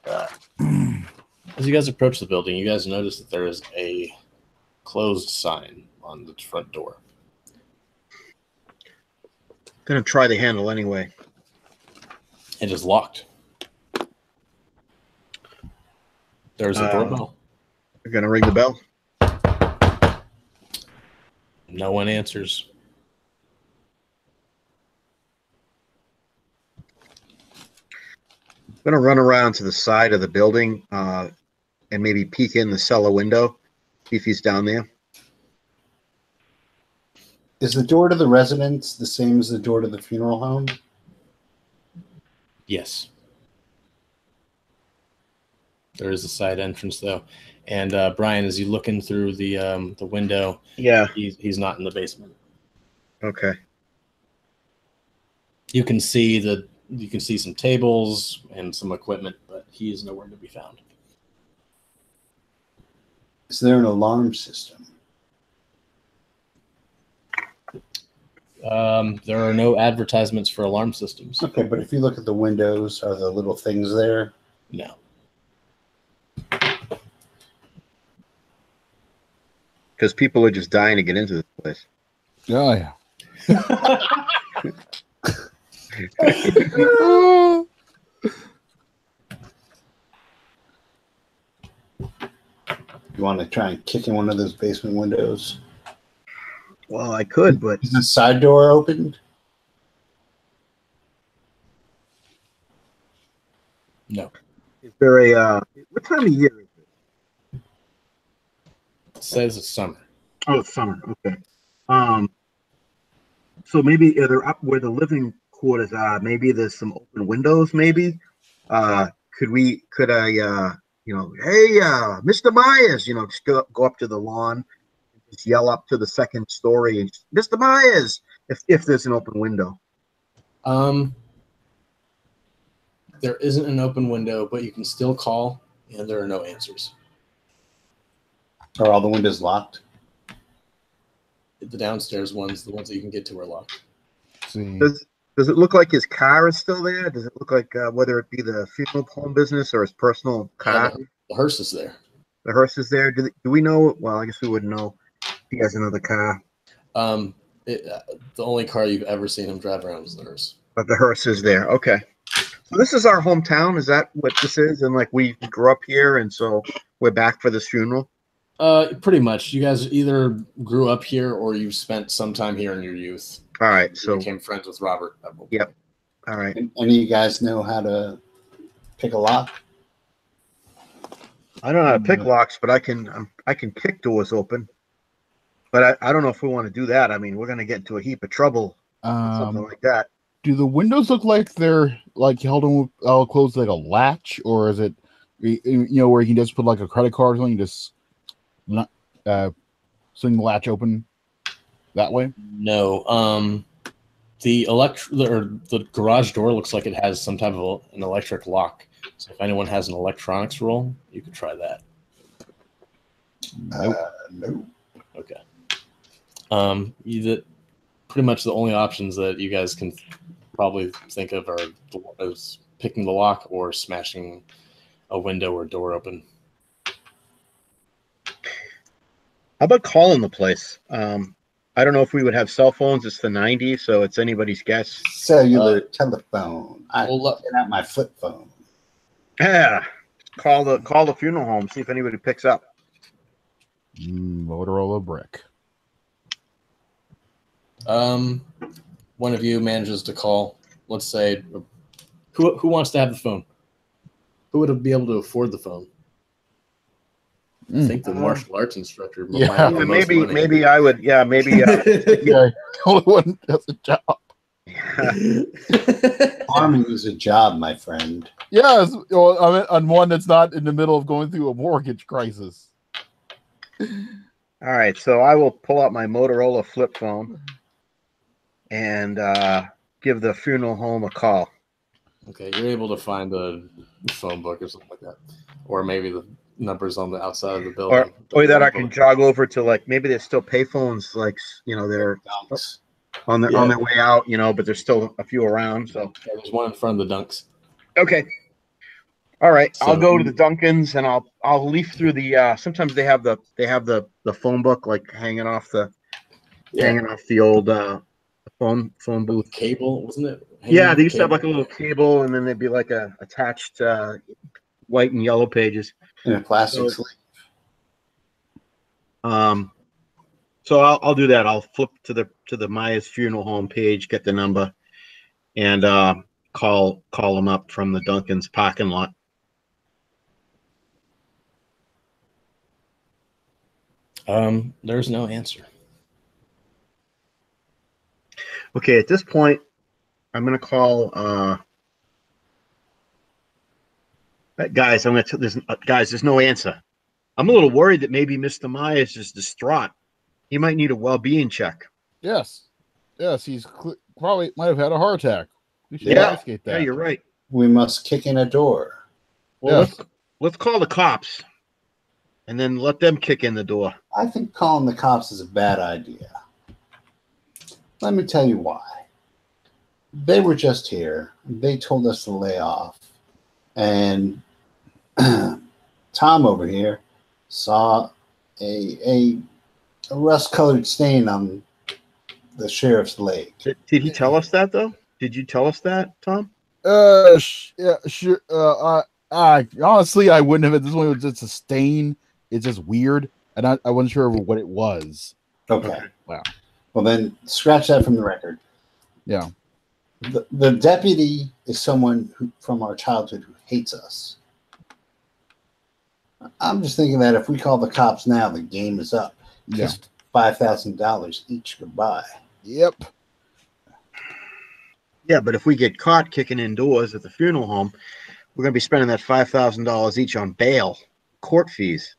B: As you guys approach the building, you guys notice that there is a closed sign on the front door.
E: Gonna try the handle anyway.
B: It is locked. There's a doorbell.
E: We're gonna ring the bell.
B: No one answers.
E: I'm gonna run around to the side of the building and maybe peek in the cellar window, see if he's down there.
A: Is the door to the residence the same as the door to the funeral home?
B: Yes. There is a side entrance though, and Brian, as you look in through the window,
E: Yeah.
B: he's not in the basement.
E: Okay.
B: You can see some tables and some equipment, but he is nowhere to be found.
A: Is there an alarm system?
B: There are no advertisements for alarm systems.
A: Okay, but if you look at the windows, are the little things there?
B: No.
E: Because people are just dying to get into this place.
C: Oh yeah.
A: You want to try and kick in one of those basement windows?
E: Well, I could, but
A: Is the side door opened?
B: No.
E: is there a what time of year is it?
B: It says it's summer.
E: Oh, it's summer. Okay. So maybe they're up where the living quarters are. Maybe there's some open windows. Maybe. Could I, hey, Mr. Myers, just go up to the lawn, and just yell up to the second story, and Mr. Myers, if there's an open window.
B: There isn't an open window, but you can still call, and there are no answers.
A: Are all the windows locked?
B: The downstairs ones, the ones that you can get to, are locked.
C: See.
E: Does it look like his car is still there? Does it look like whether it be the funeral home business or his personal car?
B: Yeah, the hearse is there.
E: The hearse is there. Do we know? Well, I guess we wouldn't know if he has another car.
B: The only car you've ever seen him drive around is the hearse.
E: But the hearse is there. Okay. So this is our hometown. Is that what this is? And like we grew up here, and so we're back for this funeral.
B: Pretty much. You guys either grew up here or you've spent some time here in your youth.
E: All right.
B: You
E: So
B: became friends with Robert.
E: Yep. All right.
A: And any of you guys know how to pick a lock?
E: I don't know how to pick locks, but I can kick doors open. But I don't know if we want to do that. I mean, we're gonna get into a heap of trouble. Something like that.
C: Do the windows look like they're like held on closed like a latch, or is it where you can just put like a credit card or something, just not swing the latch open that way?
B: No. The garage door looks like it has some type of an electric lock. So if anyone has an electronics roll, you could try that.
C: Nope.
A: No.
B: Okay. Pretty much the only options that you guys can probably think of are is picking the lock or smashing a window or door open.
E: How about calling the place? I don't know if we would have cell phones. It's the 90s, so it's anybody's guess.
A: Cellular telephone. I
B: Well,
A: get out my flip phone.
E: Yeah. Call the funeral home, see if anybody picks up.
C: Motorola brick.
B: One of you manages to call. Let's say, who wants to have the phone? Who would be able to afford the phone? I think the martial arts instructor.
C: Yeah.
B: Might have the most money.
E: Maybe I would. Yeah, maybe.
C: Yeah, the only one that's a job.
A: Farming is a job, my friend.
C: Yes, well, I mean, on one that's not in the middle of going through a mortgage crisis.
E: All right, so I will pull out my Motorola flip phone and give the funeral home a call.
B: Okay, you're able to find the phone book or something like that, or maybe the numbers on the outside of the building.
E: Or that I can jog over to, like, maybe there's still payphones, like, you know, they're
A: Dunks.
E: on their way out, you know, but there's still a few around. So
B: Yeah, there's one in front of the Dunks.
E: okay, all right,
B: So-
E: I'll go to the Dunkins and I'll leaf through the. Sometimes they have the phone book, like hanging off the old phone booth.
B: Cable, wasn't it? Hanging
E: Yeah,
B: off
E: they used to have
B: cable?
E: like a little cable, and then there'd be like a attached white and yellow pages.
A: In a plastic
E: So-
A: sleeve.
E: So I'll do that. I'll flip to the Maya's funeral home page, get the number, and call them up from the Dunkin's parking lot.
B: There's no answer.
E: Okay, at this point, I'm gonna call guys. There's no answer. I'm a little worried that maybe Mr. Myers is distraught. He might need a well-being check.
C: Yes, he's probably might have had a heart attack. We should
E: Yeah.
C: investigate that.
E: Yeah, you're right.
A: We must kick in a door.
E: Well,
C: Yes.
E: let's call the cops, and then let them kick in the door.
A: I think calling the cops is a bad idea. Let me tell you why. They were just here. They told us to lay off. And Tom over here saw a rust-colored stain on the sheriff's leg.
E: Did he tell us that, though? Did you tell us that, Tom?
C: Yeah, sure. Honestly, I wouldn't have. This one was just a stain. It's just weird, and I wasn't sure what it was.
A: Okay.
C: Wow.
A: Well, then scratch that from the record.
C: Yeah.
A: The deputy is someone from our childhood who hates us. I'm just thinking that if we call the cops now, the game is up.
C: Yeah.
A: Just $5,000 each goodbye.
C: Yep.
E: Yeah, but if we get caught kicking indoors at the funeral home, we're going to be spending that $5,000 each on bail, court fees.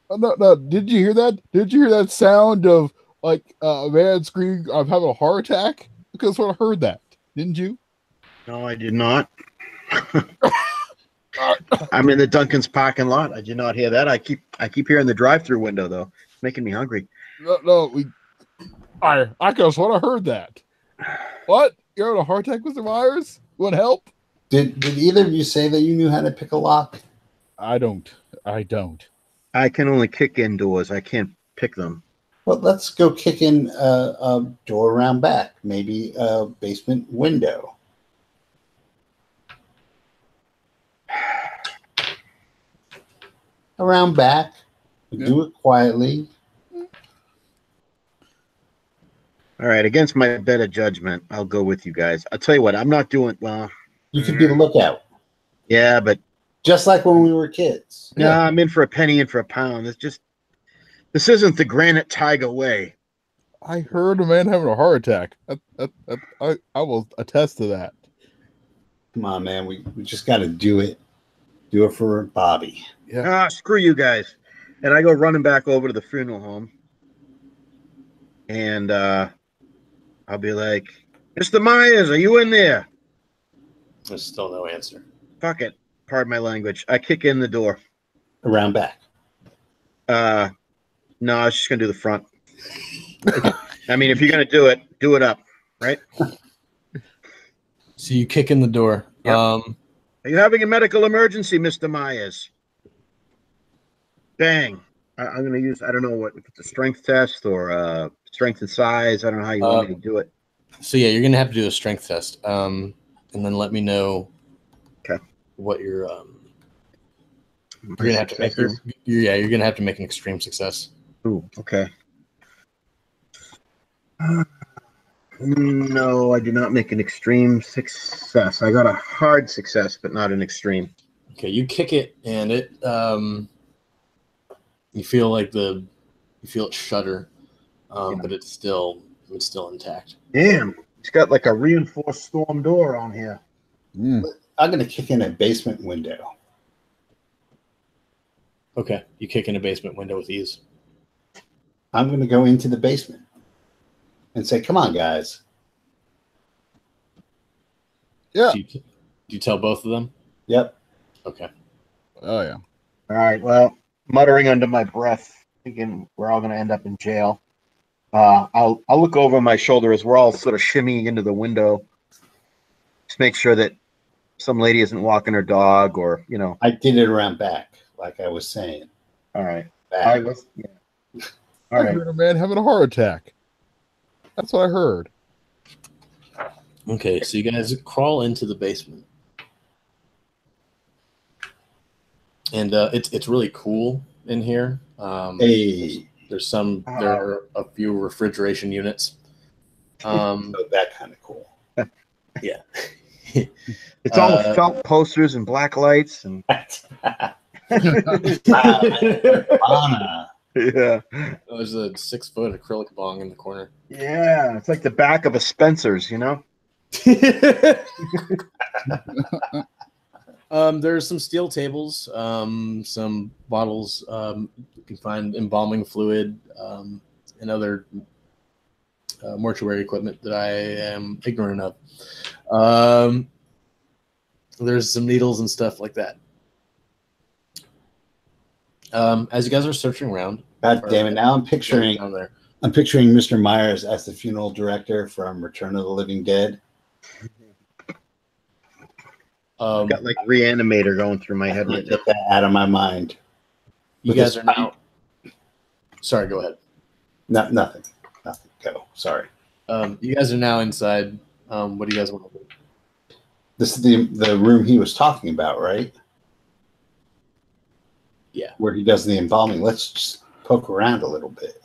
C: No. Did you hear that? Did you hear that sound of like a man screaming, "I'm having a heart attack"? Because I heard that. Didn't you?
E: No, I did not. I'm in the Dunkin's parking lot. I did not hear that. I keep hearing the drive-through window though. It's making me hungry.
C: No. I could have sworn I heard that. What? You're having a heart attack, Mr. Myers? Want help?
A: Did either of you say that you knew how to pick a lock?
C: I don't.
E: I can only kick indoors. I can't pick them.
A: Well, let's go kick in a door around back, maybe a basement window. Around back, do it quietly.
E: All right, against my better judgment, I'll go with you guys. I'll tell you what, I'm not doing well.
A: You could be the lookout,
E: Yeah, but
A: just like when we were kids.
E: no, I'm in for a penny, in for a pound. This isn't the Granite Tiger way.
C: I heard a man having a heart attack. I will attest to that.
A: Come on, man. We just got to do it. Do it for Bobby.
C: Yeah.
E: Screw you guys. And I go running back over to the funeral home. And I'll be like, Mr. Myers, are you in there?
B: There's still no answer.
E: Fuck it. Pardon my language. I kick in the door.
A: Around back.
E: No, I was just going to do the front. I mean, if you're gonna do it up, right?
B: So you kick in the door.
E: Yep. Are you having a medical emergency, Mr. Myers? Bang. I'm going to use, I don't know what, if it's a strength test or strength and size. I don't know how you want me to do it.
B: So yeah, you're gonna have to do a strength test, and then let me know.
E: Okay.
B: What you're gonna have to make. You're gonna have to make an extreme success.
E: Ooh, okay. No, I did not make an extreme success. I got a hard success, but not an extreme.
B: Okay, you kick it, and it you feel it shudder, but it's still intact.
E: Damn, it's got like a reinforced storm door on here.
C: Mm.
A: I'm going to kick in a basement window.
B: Okay, you kick in a basement window with ease.
A: I'm going to go into the basement and say, "Come on, guys."
C: Yeah.
B: Do you tell both of them?
A: Yep.
B: Okay.
C: Oh yeah.
E: All right. Well, muttering under my breath, thinking we're all going to end up in jail. I'll look over my shoulder as we're all sort of shimmying into the window. Just make sure that some lady isn't walking her dog, or
A: I did it around back, like I was saying.
E: All right.
A: Back.
E: All
C: I
E: right.
C: heard a man having a heart attack. That's what I heard.
B: Okay, so you guys crawl into the basement, and it's really cool in here.
A: Hey,
B: there are a few refrigeration units.
A: so that kind of cool.
B: Yeah.
E: It's all felt posters and black lights and
A: Anna.
E: yeah.
B: There's a 6-foot acrylic bong in the corner.
E: Yeah, it's like the back of a Spencer's,
B: There's some steel tables, some bottles. You can find embalming fluid and other mortuary equipment that I am ignorant of. There's some needles and stuff like that. As you guys are searching around,
A: God damn it! Now I'm picturing
B: down there.
A: Mr. Myers as the funeral director from Return of the Living Dead.
E: I've got like Reanimator going through my head.
A: Get that out of my mind.
B: You guys are now. Sorry, go ahead.
A: No, nothing. Go. Sorry.
B: You guys are now inside. What do you guys want to do?
A: This is the room he was talking about, right?
B: Yeah.
A: Where he does the embalming. Let's just poke around a little bit.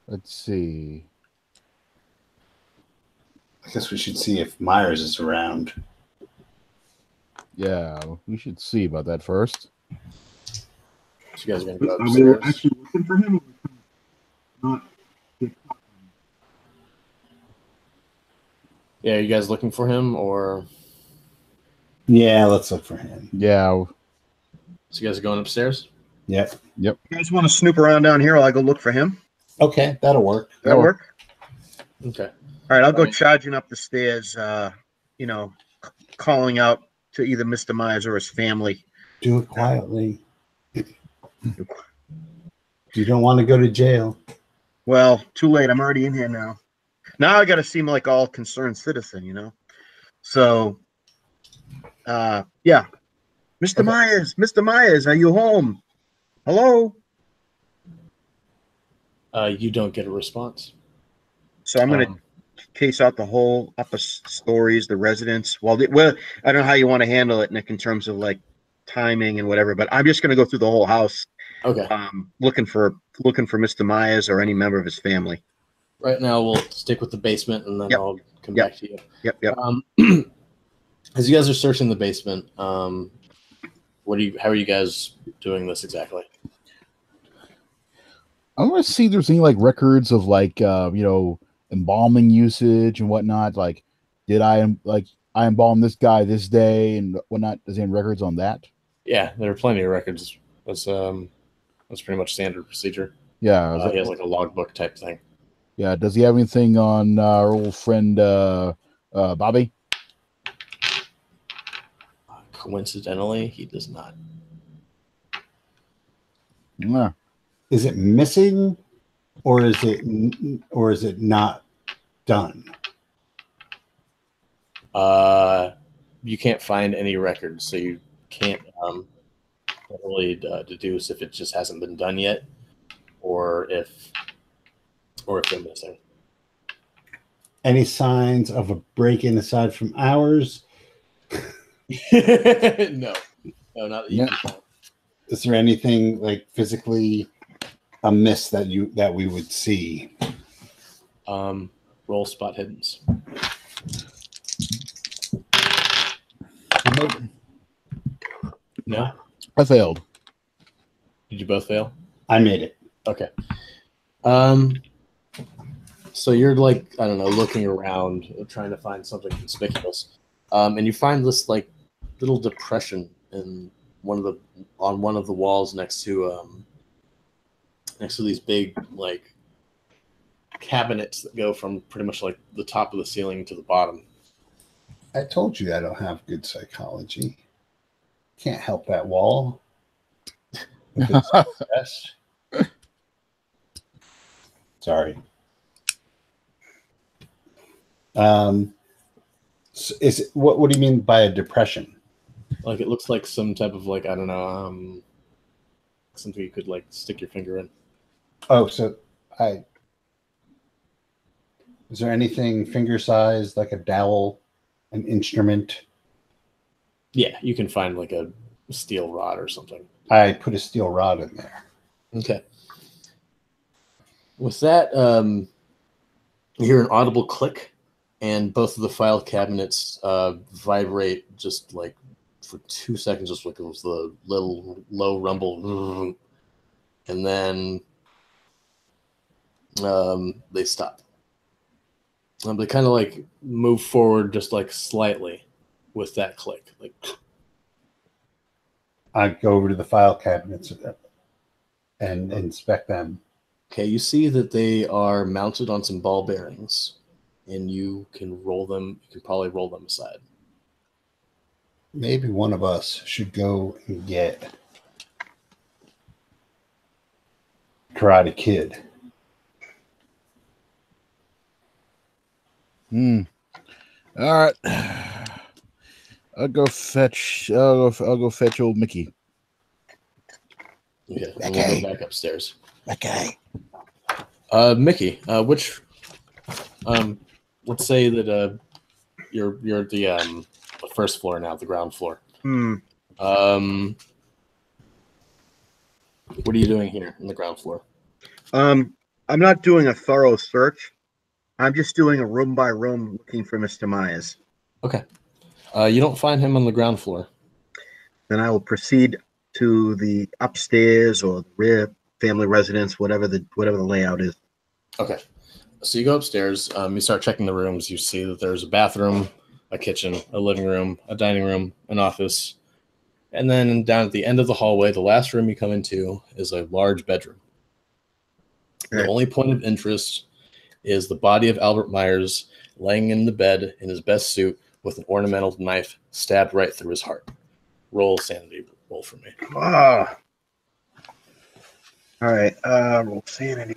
C: Let's see.
A: I guess we should see if Myers is around.
C: Yeah, we should see about that first.
B: So you guys are going to go
E: Are we
B: upstairs.
E: actually looking for him? Not.
B: Yeah, are you guys looking for him, or
A: Yeah, let's look for him.
C: Yeah.
B: so you guys are going upstairs?
A: Yep.
E: You guys want to snoop around down here while I go look for him?
A: Okay, that'll work.
E: That work?
B: Okay.
E: All right, I'll go charging up the stairs, calling out to either Mr. Myers or his family.
A: Do it quietly. You don't want to go to jail.
E: Well, too late. I'm already in here now. Now I got to seem like all concerned citizen, So, yeah. Mr. Myers, are you home? Hello?
B: You don't get a response.
E: So I'm going to case out the whole upper stories, the residents. Well, I don't know how you want to handle it, Nick, in terms of like timing and whatever, but I'm just going to go through the whole house.
B: Okay.
E: Looking for Mr. Myers or any member of his family.
B: Right now, we'll stick with the basement, and then I'll come back to you.
E: Yep.
B: As you guys are searching the basement, how are you guys doing this exactly?
C: I want to see if there's any like records of like embalming usage and whatnot. Like, did I embalm this guy this day and whatnot? Is there any records on that?
B: Yeah, there are plenty of records. That's pretty much standard procedure.
C: Yeah,
B: he has like a logbook type thing.
C: Yeah, does he have anything on our old friend Bobby?
B: Coincidentally, he does not.
C: Yeah.
A: Is it missing, or is it not done?
B: You can't find any records, so you can't really deduce if it just hasn't been done yet, or if they're missing.
A: Any signs of a break-in aside from ours?
B: No, not that you can find.
A: Is there anything like physically amiss that we would see?
B: Roll spot hiddens. No,
C: I failed.
B: did you both fail?
A: I made it.
B: Okay. So you're like, I don't know, looking around, trying to find something conspicuous, and you find this like little depression on one of the walls next to these big like cabinets that go from pretty much like the top of the ceiling to the bottom.
A: I told you I don't have good psychology. Can't help that wall. Sorry. Is it, what do you mean by a depression?
B: Like it looks like some type of like, I don't know, something you could like stick your finger in.
A: Oh, so is there anything finger sized, like a dowel, an instrument?
B: Yeah, you can find like a steel rod or something.
A: I put a steel rod in there.
B: Okay. With that, you hear an audible click, and both of the file cabinets vibrate just like for 2 seconds, just like it was the little low rumble, and then they stop. They kind of like move forward just like slightly with that click. Like
A: I go over to the file cabinets and inspect them.
B: okay, you see that they are mounted on some ball bearings, and you can roll them. You can probably roll them aside.
A: Maybe one of us should go and get Karate Kid.
C: All right. I'll go fetch old Mickey.
B: Okay, and we'll go back upstairs.
A: Okay.
B: Mickey, which, let's say that you're at the first floor now, the ground floor. What are you doing here in the ground floor?
E: I'm not doing a thorough search. I'm just doing a room by room looking for Mr. Myers.
B: Okay. You don't find him on the ground floor.
E: Then I will proceed to the upstairs or the rear family residence, whatever the layout is.
B: Okay. So you go upstairs. You start checking the rooms. You see that there's a bathroom, a kitchen, a living room, a dining room, an office. And then down at the end of the hallway, the last room you come into is a large bedroom. The only point of interest is the body of Albert Myers laying in the bed in his best suit with an ornamental knife stabbed right through his heart. Roll sanity roll for me.
E: All right. Roll sanity.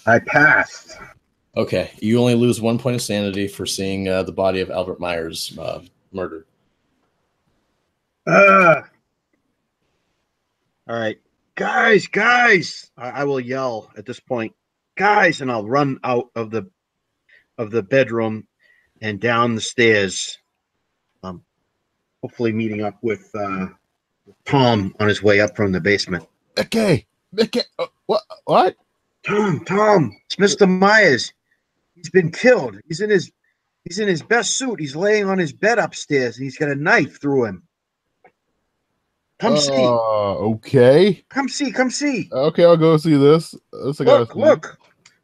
E: I passed.
B: Okay. You only lose 1 point of sanity for seeing the body of Albert Myers murdered.
E: All right. Guys. I will yell at this point. Guys, and I'll run out of the bedroom and down the stairs. Hopefully meeting up with Tom on his way up from the basement.
C: Mickey, what?
E: Tom, it's Mr. Myers. He's been killed. He's in his best suit. He's laying on his bed upstairs, and he's got a knife through him. Come see.
C: Okay.
E: Come see.
C: Okay, I'll go see this.
E: Look.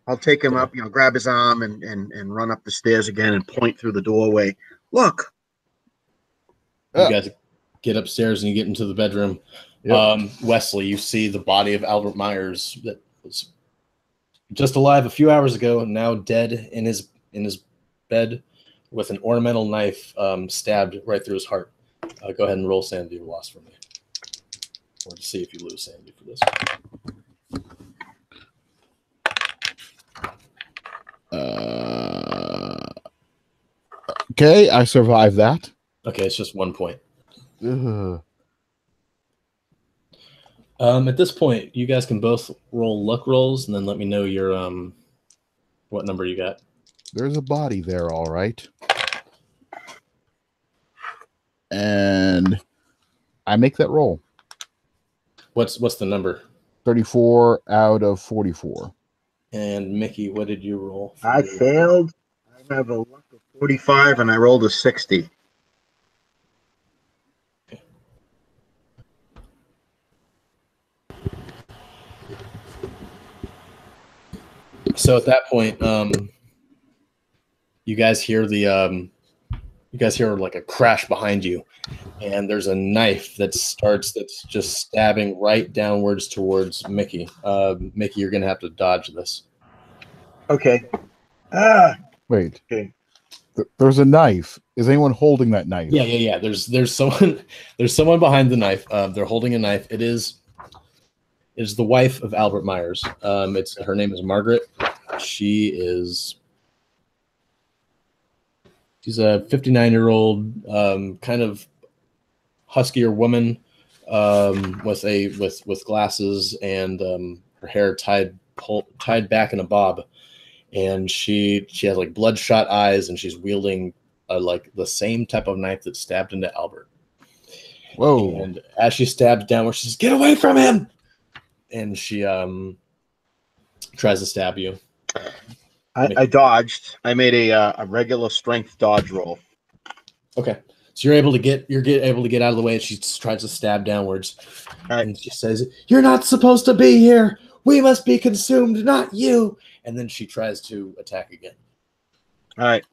E: I'll take him up, grab his arm and run up the stairs again and point through the doorway. Look.
B: You guys get upstairs and you get into the bedroom. Yep. Wesley, you see the body of Albert Myers that was just alive a few hours ago and now dead in his bed with an ornamental knife stabbed right through his heart. Go ahead and roll sanity loss for me. or to see if you lose sanity for this.
C: Okay, I survived that.
B: Okay, it's just 1 point.
C: Ugh.
B: At this point, you guys can both roll luck rolls, and then let me know your what number you got.
C: There's a body there, all right. And I make that roll.
B: What's the number?
C: 34 out of 44.
B: And Mickey, what did you roll?
E: I failed. I have a luck of 45, and I rolled a 60.
B: So at that point, you guys hear like a crash behind you, and there's a knife that's just stabbing right downwards towards Mickey. Mickey, you're gonna have to dodge this.
E: Okay.
C: Wait.
E: Okay.
C: There's a knife. Is anyone holding that knife?
B: Yeah. There's someone behind the knife. They're holding a knife. It is the wife of Albert Myers. Her name is Margaret. She's a 59-year-old kind of huskier woman with glasses and her hair tied back in a bob, and she has like bloodshot eyes, and she's wielding like the same type of knife that stabbed into Albert.
C: Whoa!
B: And as she stabs downward, she says, "Get away from him!" And she tries to stab you.
E: I dodged. I made a regular strength dodge roll.
B: Okay, so you're able to get out of the way, and she tries to stab downwards.
E: Right.
B: And she says, "You're not supposed to be here. We must be consumed, not you." And then she tries to attack again.
E: All right.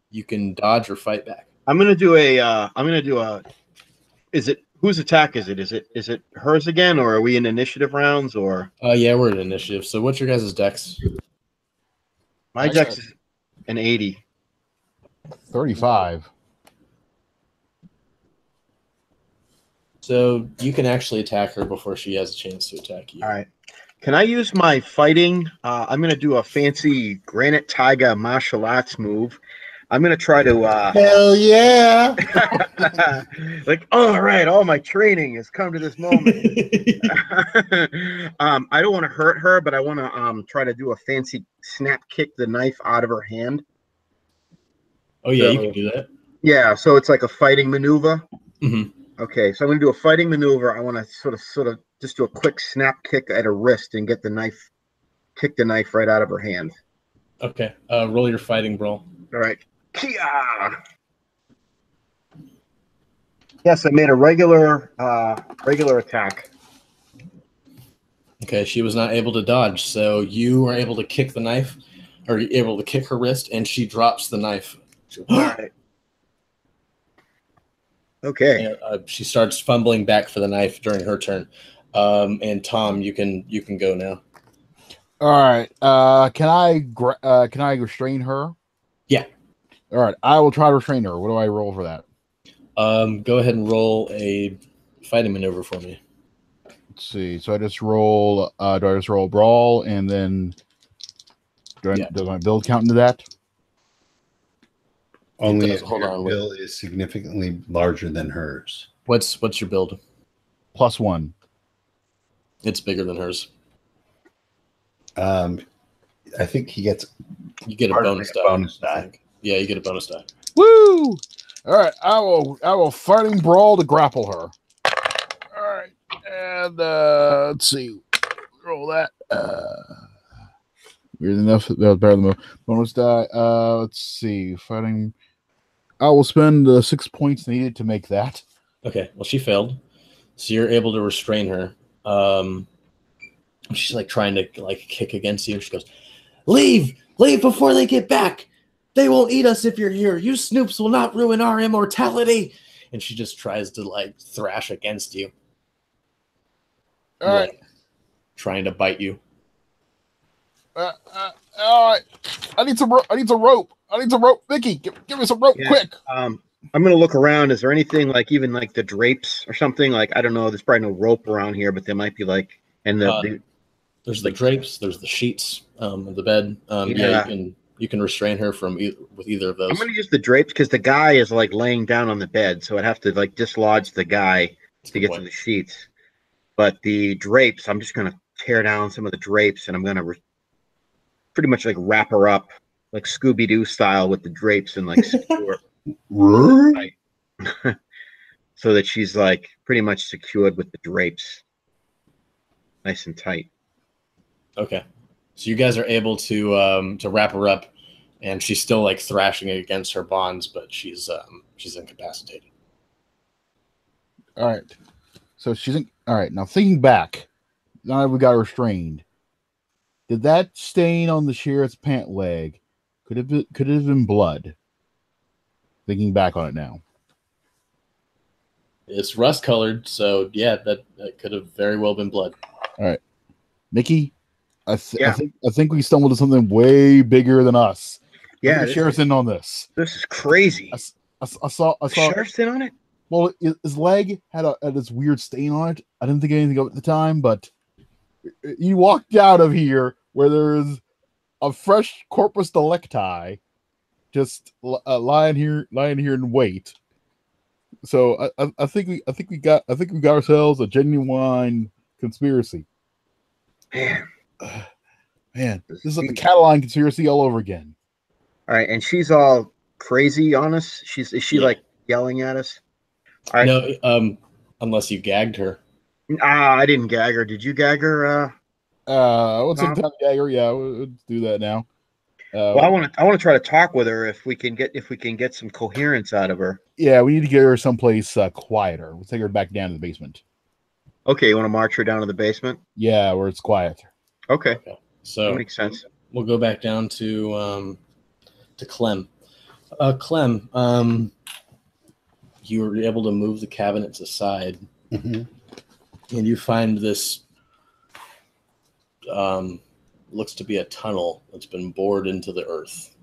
B: You can dodge or fight back.
E: I'm gonna do a. Is it whose attack is it? Is it hers again, or are we in initiative rounds? Or
B: Yeah, we're in initiative. So what's your guys' dex?
E: my dex is an 80.
C: 35.
B: So you can actually attack her before she has a chance to attack you.
E: All right. Can I use my fighting? I'm going to do a fancy Granite Tiger martial arts move. I'm going to try to.
A: Hell yeah!
E: Like, all right, all my training has come to this moment. I don't want to hurt her, but I want to try to do a fancy snap kick the knife out of her hand.
B: Oh, yeah, you can do that.
E: Yeah, so it's like a fighting maneuver.
B: Mm-hmm.
E: Okay, so I'm going to do a fighting maneuver. I want to sort of just do a quick snap kick at her wrist and kick the knife right out of her hand.
B: Okay, roll your fighting brawl.
E: All right. Kia! Yes, I made a regular attack.
B: Okay, she was not able to dodge, so you were able to kick the knife, or able to kick her wrist, and she drops the knife.
E: All right. Okay.
B: And, she starts fumbling back for the knife during her turn. And Tom, you can go now.
C: All right. Can I restrain her?
B: Yeah.
C: All right. I will try to restrain her. What do I roll for that?
B: Go ahead and roll a fighting maneuver for me.
C: Let's see. So I just roll. Do I just roll brawl and then does my build count into that?
A: Only
B: does.
A: if
B: Hold
A: your
B: on,
A: bill is significantly larger than hers.
B: What's your build?
C: +1.
B: It's bigger than hers.
A: I think you get
B: a bonus die.
A: Bonus die.
B: Yeah, you get a bonus die.
C: Woo! All right. I will fighting brawl to grapple her. All right. And let's see. Roll that. Weird enough. That was better than the bonus die. Let's see. Fighting. I will spend the 6 points needed to make that.
B: Okay. Well, she failed, so you're able to restrain her. She's like trying to like kick against you. She goes, "Leave before they get back. They won't eat us if you're here. You snoops will not ruin our immortality." And she just tries to like thrash against you.
C: All right.
B: Like, trying to bite you.
C: All right. I need some rope. Mickey, give me some rope quick.
E: I'm gonna look around. Is there anything like even like the drapes or something? Like I don't know. There's probably no rope around here, but there might be like and
B: there's the drapes, there's the sheets of the bed.
E: Yeah.
B: You can restrain her from with either of
E: I'm
B: those.
E: gonna use the drapes because the guy is like laying down on the bed, so I'd have to like dislodge the guy to get to the sheets. But the drapes, I'm just gonna tear down some of the drapes, and I'm gonna pretty much like wrap her up like Scooby Doo style with the drapes and like secure so that she's like pretty much secured with the drapes, nice and tight.
B: Okay, so you guys are able to wrap her up, and she's still like thrashing against her bonds, but she's incapacitated.
C: All right. So all right. Now thinking back, now that we got her restrained, did that stain on the sheriff's pant leg could it have been blood? Thinking back on it now,
B: it's rust colored, so yeah, that could have very well been blood.
C: All right, Mickey, I think we stumbled into something way bigger than us.
E: Yeah,
C: the sheriff's in on this.
E: This is crazy.
C: I saw
E: sheriff's in on it.
C: Well, his leg had this weird stain on it. I didn't think anything of it at the time, but you walked out of here where there is a fresh corpus delicti just lying here in wait. So I think we got ourselves a genuine conspiracy. Man, this is like the Catalan conspiracy all over again.
E: All right, and she's all crazy on us. Is she like yelling at us?
C: All right.
B: No, unless you gagged her.
E: I didn't gag her. Did you gag her?
C: What's the time gag her? Yeah, we'll do that now.
E: Well, I want to try to talk with her if we can get some coherence out of her.
C: Yeah, we need to get her someplace quieter. We'll take her back down to the basement.
E: Okay, you want to march her down to the basement?
C: Yeah, where it's quieter.
E: Okay.
B: So
E: that makes sense.
B: We'll go back down to Clem. Clem, you were able to move the cabinets aside, and you find this looks to be a tunnel that's been bored into the earth.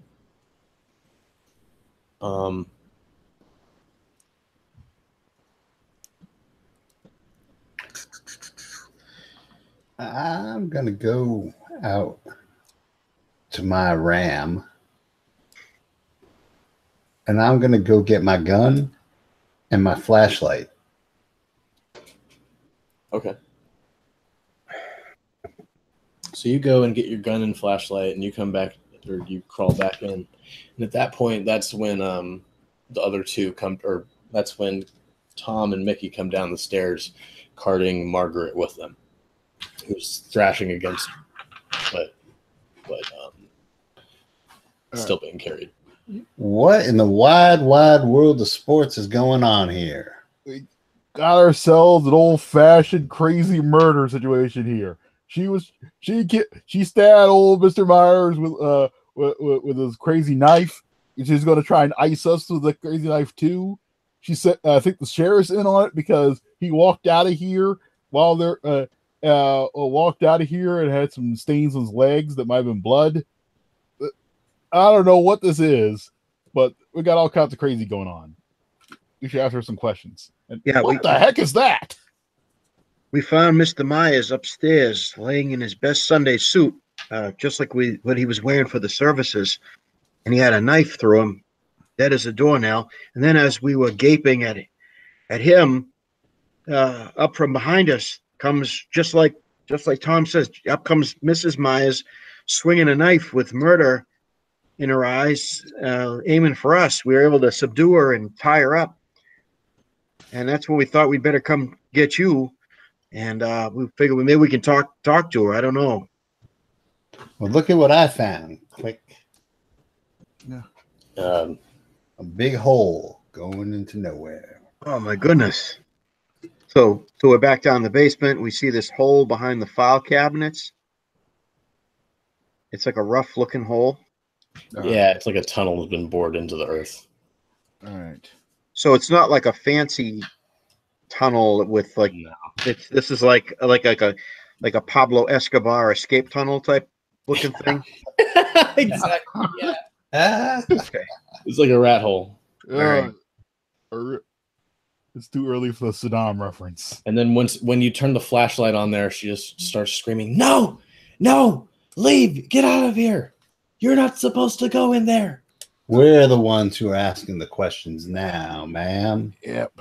A: I'm gonna go out to my ram, and I'm gonna go get my gun and my flashlight.
B: Okay. So you go and get your gun and flashlight, and you come back, or you crawl back in. And at that point, that's when the other two come, or that's when Tom and Mickey come down the stairs, carting Margaret with them, who's thrashing against, but still being carried.
A: What in the wide world of sports is going on here?
C: We got ourselves an old-fashioned crazy murder situation here. She stabbed old Mr. Myers with his crazy knife. She's going to try and ice us with the crazy knife too. She said, I think the sheriff's in on it because he walked out of here while they're walked out of here and had some stains on his legs that might have been blood. I don't know what this is, but we got all kinds of crazy going on. We should ask her some questions. And what the heck is that?
E: We found Mr. Myers upstairs, laying in his best Sunday suit, just like what he was wearing for the services, and he had a knife through him, dead as a doornail. And then, as we were gaping at him, up from behind us comes just like Tom says. Up comes Mrs. Myers, swinging a knife with murder in her eyes, aiming for us. We were able to subdue her and tie her up, and that's when we thought we'd better come get you. And we figured maybe we can talk to her. I don't know.
A: Well, look at what I found. Quick.
C: Yeah.
A: A big hole going into nowhere.
E: Oh my goodness. So we're back down in the basement. We see this hole behind the file cabinets. It's like a rough looking hole.
B: Yeah, it's like a tunnel that's been bored into the earth.
C: All right.
E: So it's not like a fancy tunnel with like this is like a Pablo Escobar escape tunnel type looking thing.
B: Exactly. Yeah.
E: Okay.
B: It's like a rat hole.
E: All right.
C: It's too early for the Saddam reference.
B: And then when you turn the flashlight on there, she just starts screaming, "No! No! Leave! Get out of here! You're not supposed to go in there!"
A: We're the ones who are asking the questions now, ma'am.
C: Yep.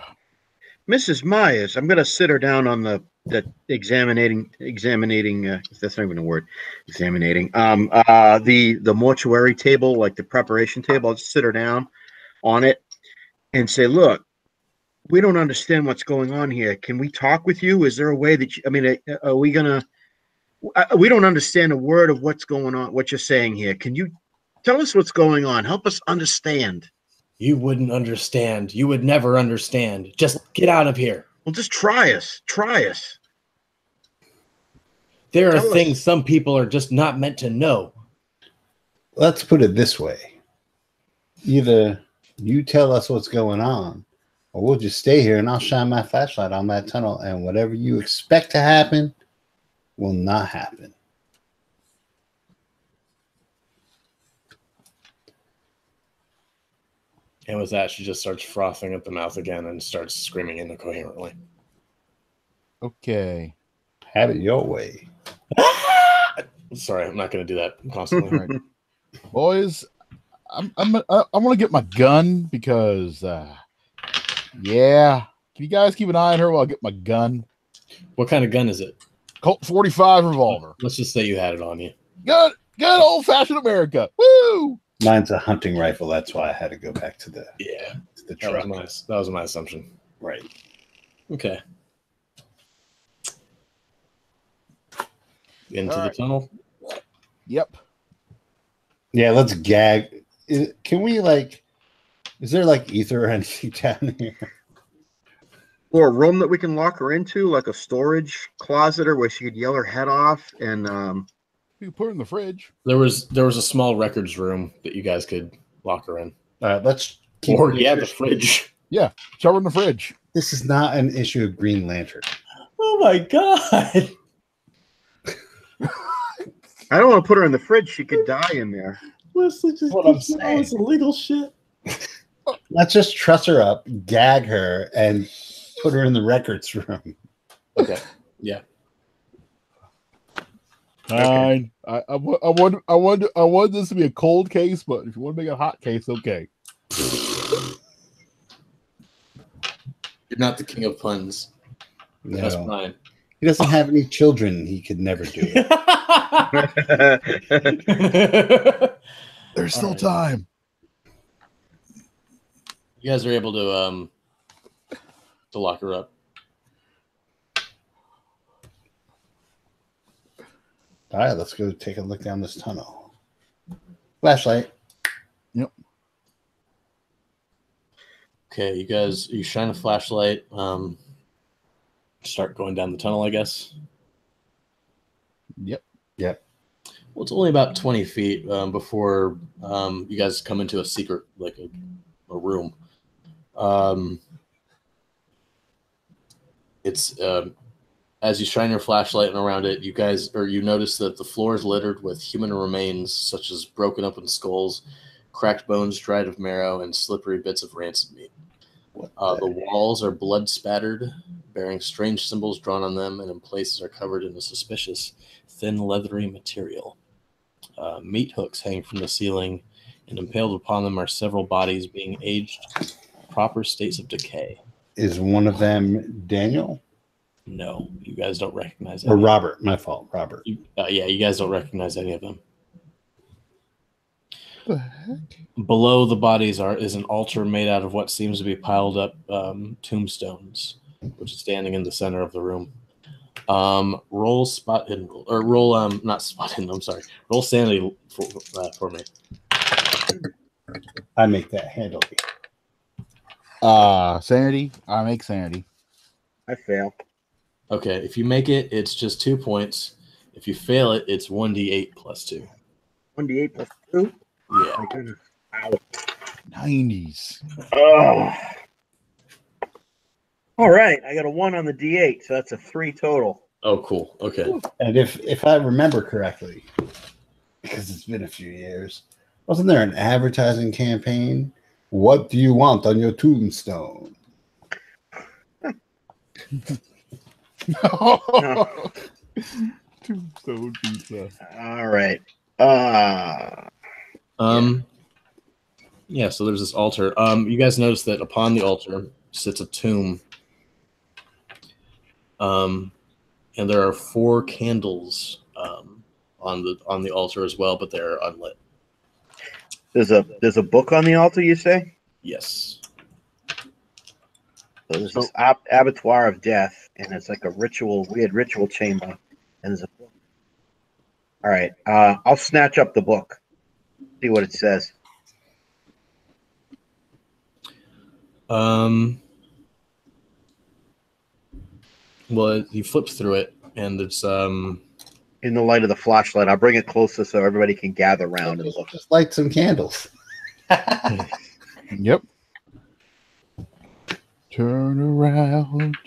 E: Mrs. Myers, I'm gonna sit her down on the examining that's not even a word. Examining. The mortuary table, like the preparation table. I'll just sit her down on it and say, look, we don't understand what's going on here. Can we talk with you? Is there a way that are we gonna we don't understand a word of what's going on, what you're saying here. Can you tell us what's going on? Help us understand.
B: You wouldn't understand. You would never understand. Just get out of here.
E: Well, just try us. Try us.
B: There are
E: Tell us.
B: things some people are just not meant to know.
A: Let's put it this way. Either you tell us what's going on, or we'll just stay here and I'll shine my flashlight on that tunnel, and whatever you expect to happen will not happen.
B: And with that, she just starts frothing at the mouth again and starts screaming incoherently.
C: Okay.
A: Have it your way.
B: Sorry, I'm not going to do that constantly.
C: Right. Boys, I want to get my gun because, yeah. Can you guys keep an eye on her while I get my gun?
B: What kind of gun is it?
C: Colt 45 revolver.
B: Let's just say you had it on you.
C: Good old-fashioned America. Woo!
A: Mine's a hunting rifle. That's why I had to go back to the truck.
B: That was my assumption.
A: Right.
B: Okay. Into
C: All
B: the
C: right.
B: tunnel.
C: Yep.
A: Yeah, let's gag. Can we, is there ether or anything down here?
E: Or a room that we can lock her into, like a storage closet, or where she could yell her head off. And
C: You can put her in the fridge.
B: There was a small records room that you guys could lock her in.
A: All right, let's
B: The fridge.
C: Yeah, shove her in the fridge.
A: This is not an issue of Green Lantern.
B: Oh my god.
E: I don't want to put her in the fridge. She could die in there.
B: Leslie just
A: What I'm
B: keeps saying.
A: saying.
B: It's illegal shit.
A: Let's just truss her up, gag her, and put her in the records room.
B: Okay. Yeah.
C: Fine. I want this to be a cold case, but if you want to make it a hot case, okay.
B: You're not the king of puns.
A: No.
B: That's fine.
A: He doesn't have any children. He could never do it.
C: There's still
B: All right.
C: time.
B: You guys are able to lock her up.
A: All right, let's go take a look down this tunnel. Flashlight.
C: Yep.
B: Okay, you shine a flashlight. Start going down the tunnel, I guess.
C: Yep.
B: Well, it's only about 20 feet before you guys come into a secret, like a room. It's as you shine your flashlight around it, you notice that the floor is littered with human remains, such as broken open skulls, cracked bones dried of marrow, and slippery bits of rancid meat. The walls are blood spattered, bearing strange symbols drawn on them, and in places are covered in a suspicious, thin, leathery material. Meat hooks hang from the ceiling, and impaled upon them are several bodies being aged in proper states of decay.
A: Is one of them Daniel?
B: No, you guys don't recognize
A: Or
B: any.
A: Robert? My fault, Robert.
B: You guys don't recognize any of them.
C: What the heck?
B: Below the bodies is an altar made out of what seems to be piled up tombstones, which is standing in the center of the room. Roll spot hidden, or roll not spot hidden. I'm sorry. Roll sanity for me.
A: I make that handily.
C: Sanity. I make sanity.
E: I fail.
B: Okay, if you make it, it's just 2 points. If you fail it, it's 1d8 plus 2.
E: 1d8 plus 2.
B: Yeah.
E: My goodness. Ow.
C: 90s.
E: Oh. All right. I got a 1 on the d8, so that's a 3 total.
B: Oh, cool. Okay.
A: And if I remember correctly, because it's been a few years, wasn't there an advertising campaign What do you want on your tombstone?
E: No.
C: Tombstone pizza.
E: All right.
B: Yeah, so there's this altar. You guys notice that upon the altar sits a tomb. And there are 4 candles on the altar as well, but they're unlit.
E: There's a book on the altar, you say?
B: Yes.
E: So there's this abattoir of death, and it's like a weird ritual chamber, and there's a book. All right, I'll snatch up the book, see what it says.
B: Well, he flips through it, and it's
E: In the light of the flashlight, I'll bring it closer so everybody can gather around and look.
A: Just light some candles.
C: Yep. Turn around.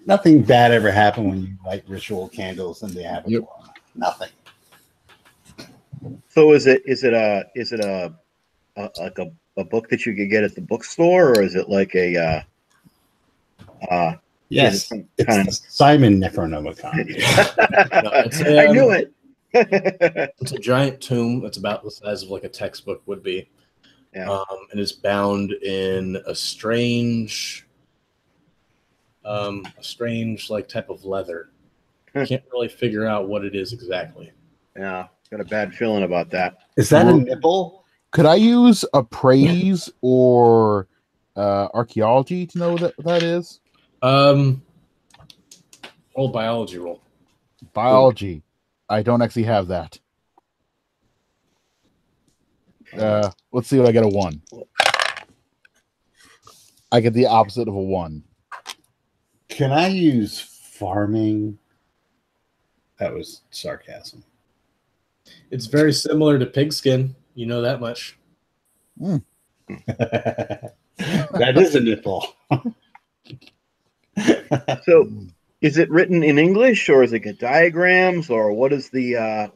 A: Nothing bad ever happened when you light ritual candles in the abattoir.
C: Yep.
A: Nothing.
E: So is it a book that you could get at the bookstore, or is it like a
A: Yes,
E: is
A: it's
E: kind
A: the Simon Necronomicon.
E: I knew it.
B: it's a giant tomb that's about the size of like a textbook would be.
E: Yeah.
B: And it's bound in a strange like type of leather. Can't really figure out what it is exactly.
E: Yeah, got a bad feeling about that.
A: Is that a nipple?
C: Could I use appraise or archaeology to know what that is?
B: Roll biology roll.
C: Biology. I don't actually have that. Let's see what I get. A 1. I get the opposite of a 1.
A: Can I use farming? That was sarcasm.
B: It's very similar to pigskin. You know that much.
A: That is a nipple.
E: So, is it written in English, or is it got diagrams, or what is the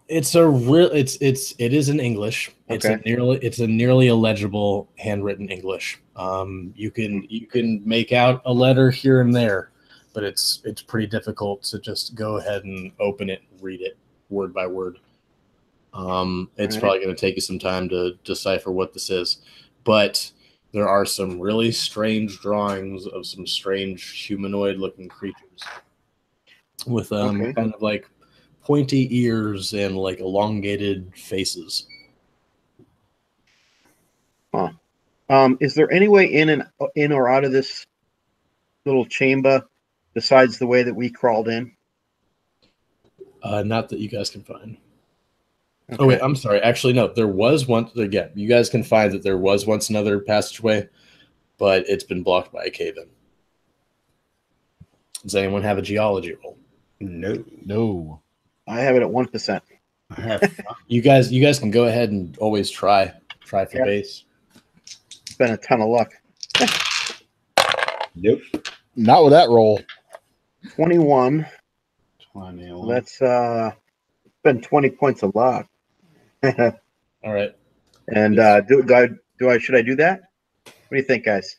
B: it is in English.
E: Okay.
B: It's a nearly illegible handwritten English. You can make out a letter here and there, but it's pretty difficult to just go ahead and open it and read it word by word. It's probably going to take you some time to decipher what this is, but there are some really strange drawings of some strange humanoid-looking creatures with kind of like pointy ears and like elongated faces.
E: Huh. Is there any way in or out of this little chamber besides the way that we crawled in?
B: Not that you guys can find.
E: Okay.
B: Oh wait, I'm sorry. Actually, no. There was one. Again, you guys can find that there was once another passageway, but it's been blocked by a cave-in. Does anyone have a geology roll?
C: No.
E: I have it at 1%.
A: I have
B: You guys can go ahead and always try for base.
E: It's been a ton of luck.
A: nope.
C: Not with that roll.
E: 21.
A: 21.
E: That's been 20 points of luck.
B: All right.
E: And should I do that? What do you think, guys?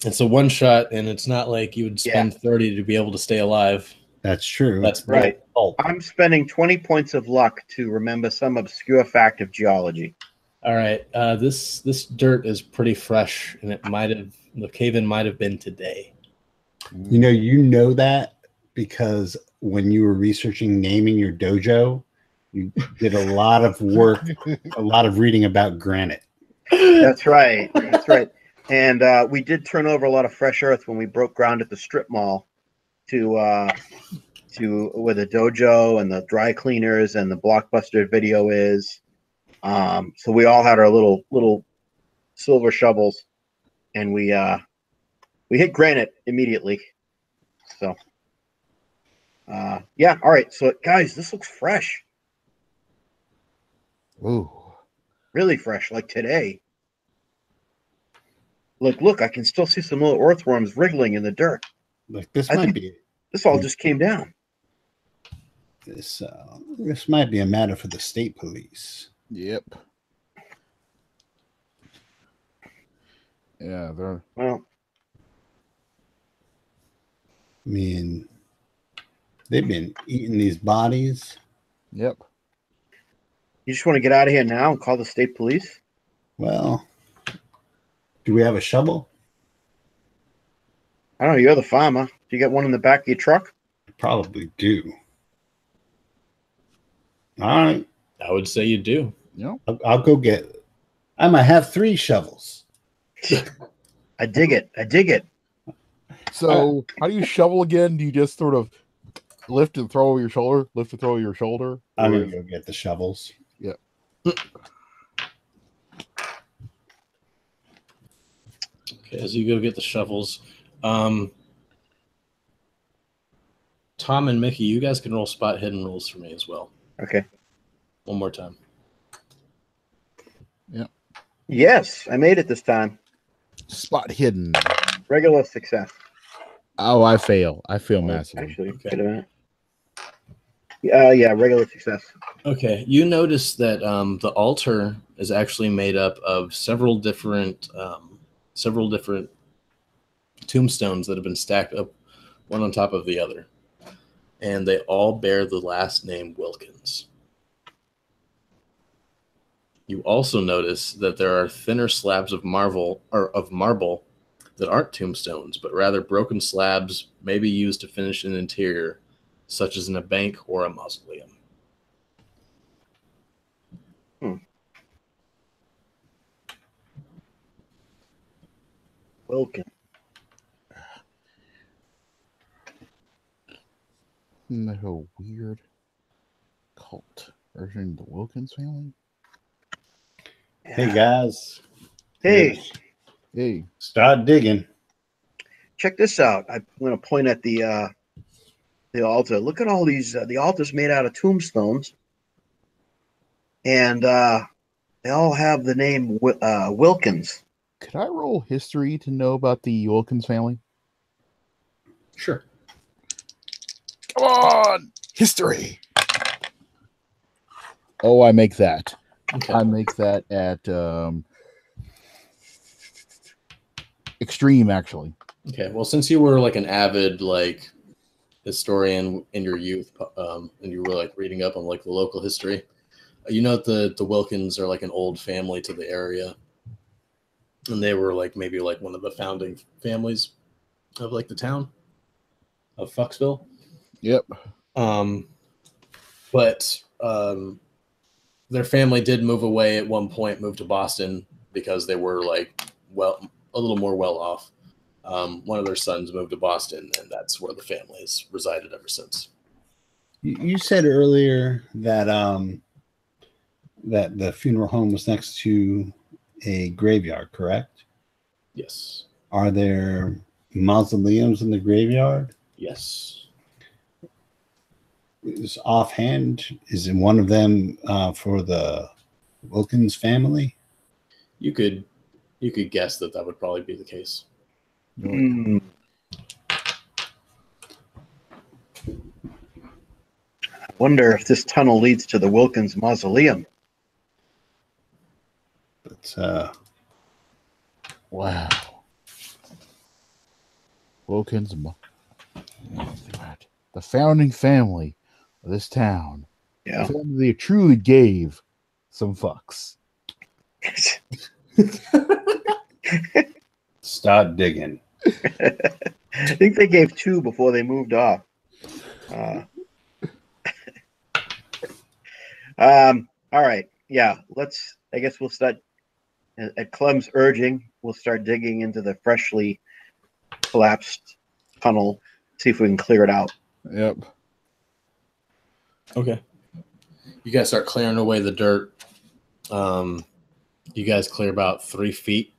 B: It's a one shot, and it's not like you would spend 30 to be able to stay alive.
A: That's true.
B: That's
E: Right.
A: Oh.
E: I'm spending 20 points of luck to remember some obscure fact of geology.
B: All right. This dirt is pretty fresh, and the cave-in might have been today.
A: You know that because when you were researching naming your dojo, you did a lot of work, a lot of reading about granite.
E: That's right. That's right. And we did turn over a lot of fresh earth when we broke ground at the strip mall to where the dojo and the dry cleaners and the Blockbuster video is. So we all had our little silver shovels, and we hit granite immediately. So yeah, all right. So guys, this looks fresh.
C: Ooh.
E: Really fresh, like today. Look, I can still see some little earthworms wriggling in the dirt.
A: Like this
E: all just came down.
A: This might be a matter for the state police.
C: Yep. Yeah, they're
E: Well,
A: I mean, they've been eating these bodies.
C: yep.
E: you just want to get out of here now and call the state police?
A: Well, do we have a shovel?
E: I don't know. You're the farmer. Do you get one in the back of your truck?
A: Probably do. All right.
B: I would say you do.
C: Yep.
A: I'll go get. I might have 3 shovels.
E: I dig it. I dig it.
C: So how do you shovel again? Do you just sort of lift and throw over your shoulder? Lift and throw over your shoulder?
A: I'm
C: Or-
A: gonna go get the shovels.
C: Yeah.
B: Okay, as you go get the shovels, Tom and Mickey, you guys can roll spot hidden rolls for me as well.
E: Okay.
B: One more time.
E: Yes, I made it this time.
C: Spot hidden.
E: Regular success.
C: Oh, I fail. I fail massively.
E: Actually,
B: Okay.
E: wait a minute. Yeah, regular success.
B: Okay, you notice that the altar is actually made up of several different tombstones that have been stacked up one on top of the other, and they all bear the last name Wilkins. You also notice that there are thinner slabs of marble that aren't tombstones, but rather broken slabs, maybe used to finish an interior, such as in a bank or a mausoleum.
E: Wilkin.
C: Isn't that a weird cult version of the Wilkins family?
A: Hey guys,
E: Hey,
C: Hey,
A: start digging.
E: check this out. I'm going to point at the altar. Look at all these. The altar's made out of tombstones, and they all have the name Wilkins.
C: could I roll history to know about the Wilkins family?
B: Sure.
C: Come on, history. Oh, I make that.
B: Okay.
C: I make that at extreme, actually.
B: Okay. Well, since you were like an avid like historian in your youth, and you were like reading up on like the local history, you know that the Wilkins are like an old family to the area, and they were like maybe like one of the founding families of like the town of Foxville.
C: Yep.
B: But their family did move away at one point, moved to Boston because they were like a little more well off. One of their sons moved to Boston, and that's where the family has resided ever since.
A: You said earlier that that the funeral home was next to a graveyard, correct?
B: Yes.
A: Are there mausoleums in the graveyard?
B: Yes.
A: Is offhand, is in one of them for the Wilkins family?
B: You could guess that would probably be the case.
E: Hmm. I wonder if this tunnel leads to the Wilkins Mausoleum.
A: But
C: Wow. Wilkins, the founding family of this town.
E: Yeah.
C: The family that truly gave some fucks.
A: start digging.
E: I think they gave 2 before they moved off. All right. Yeah. I guess we'll start at Clem's urging. We'll start digging into the freshly collapsed tunnel. See if we can clear it out.
C: Yep.
B: Okay. You guys start clearing away the dirt. You guys clear about 3 feet,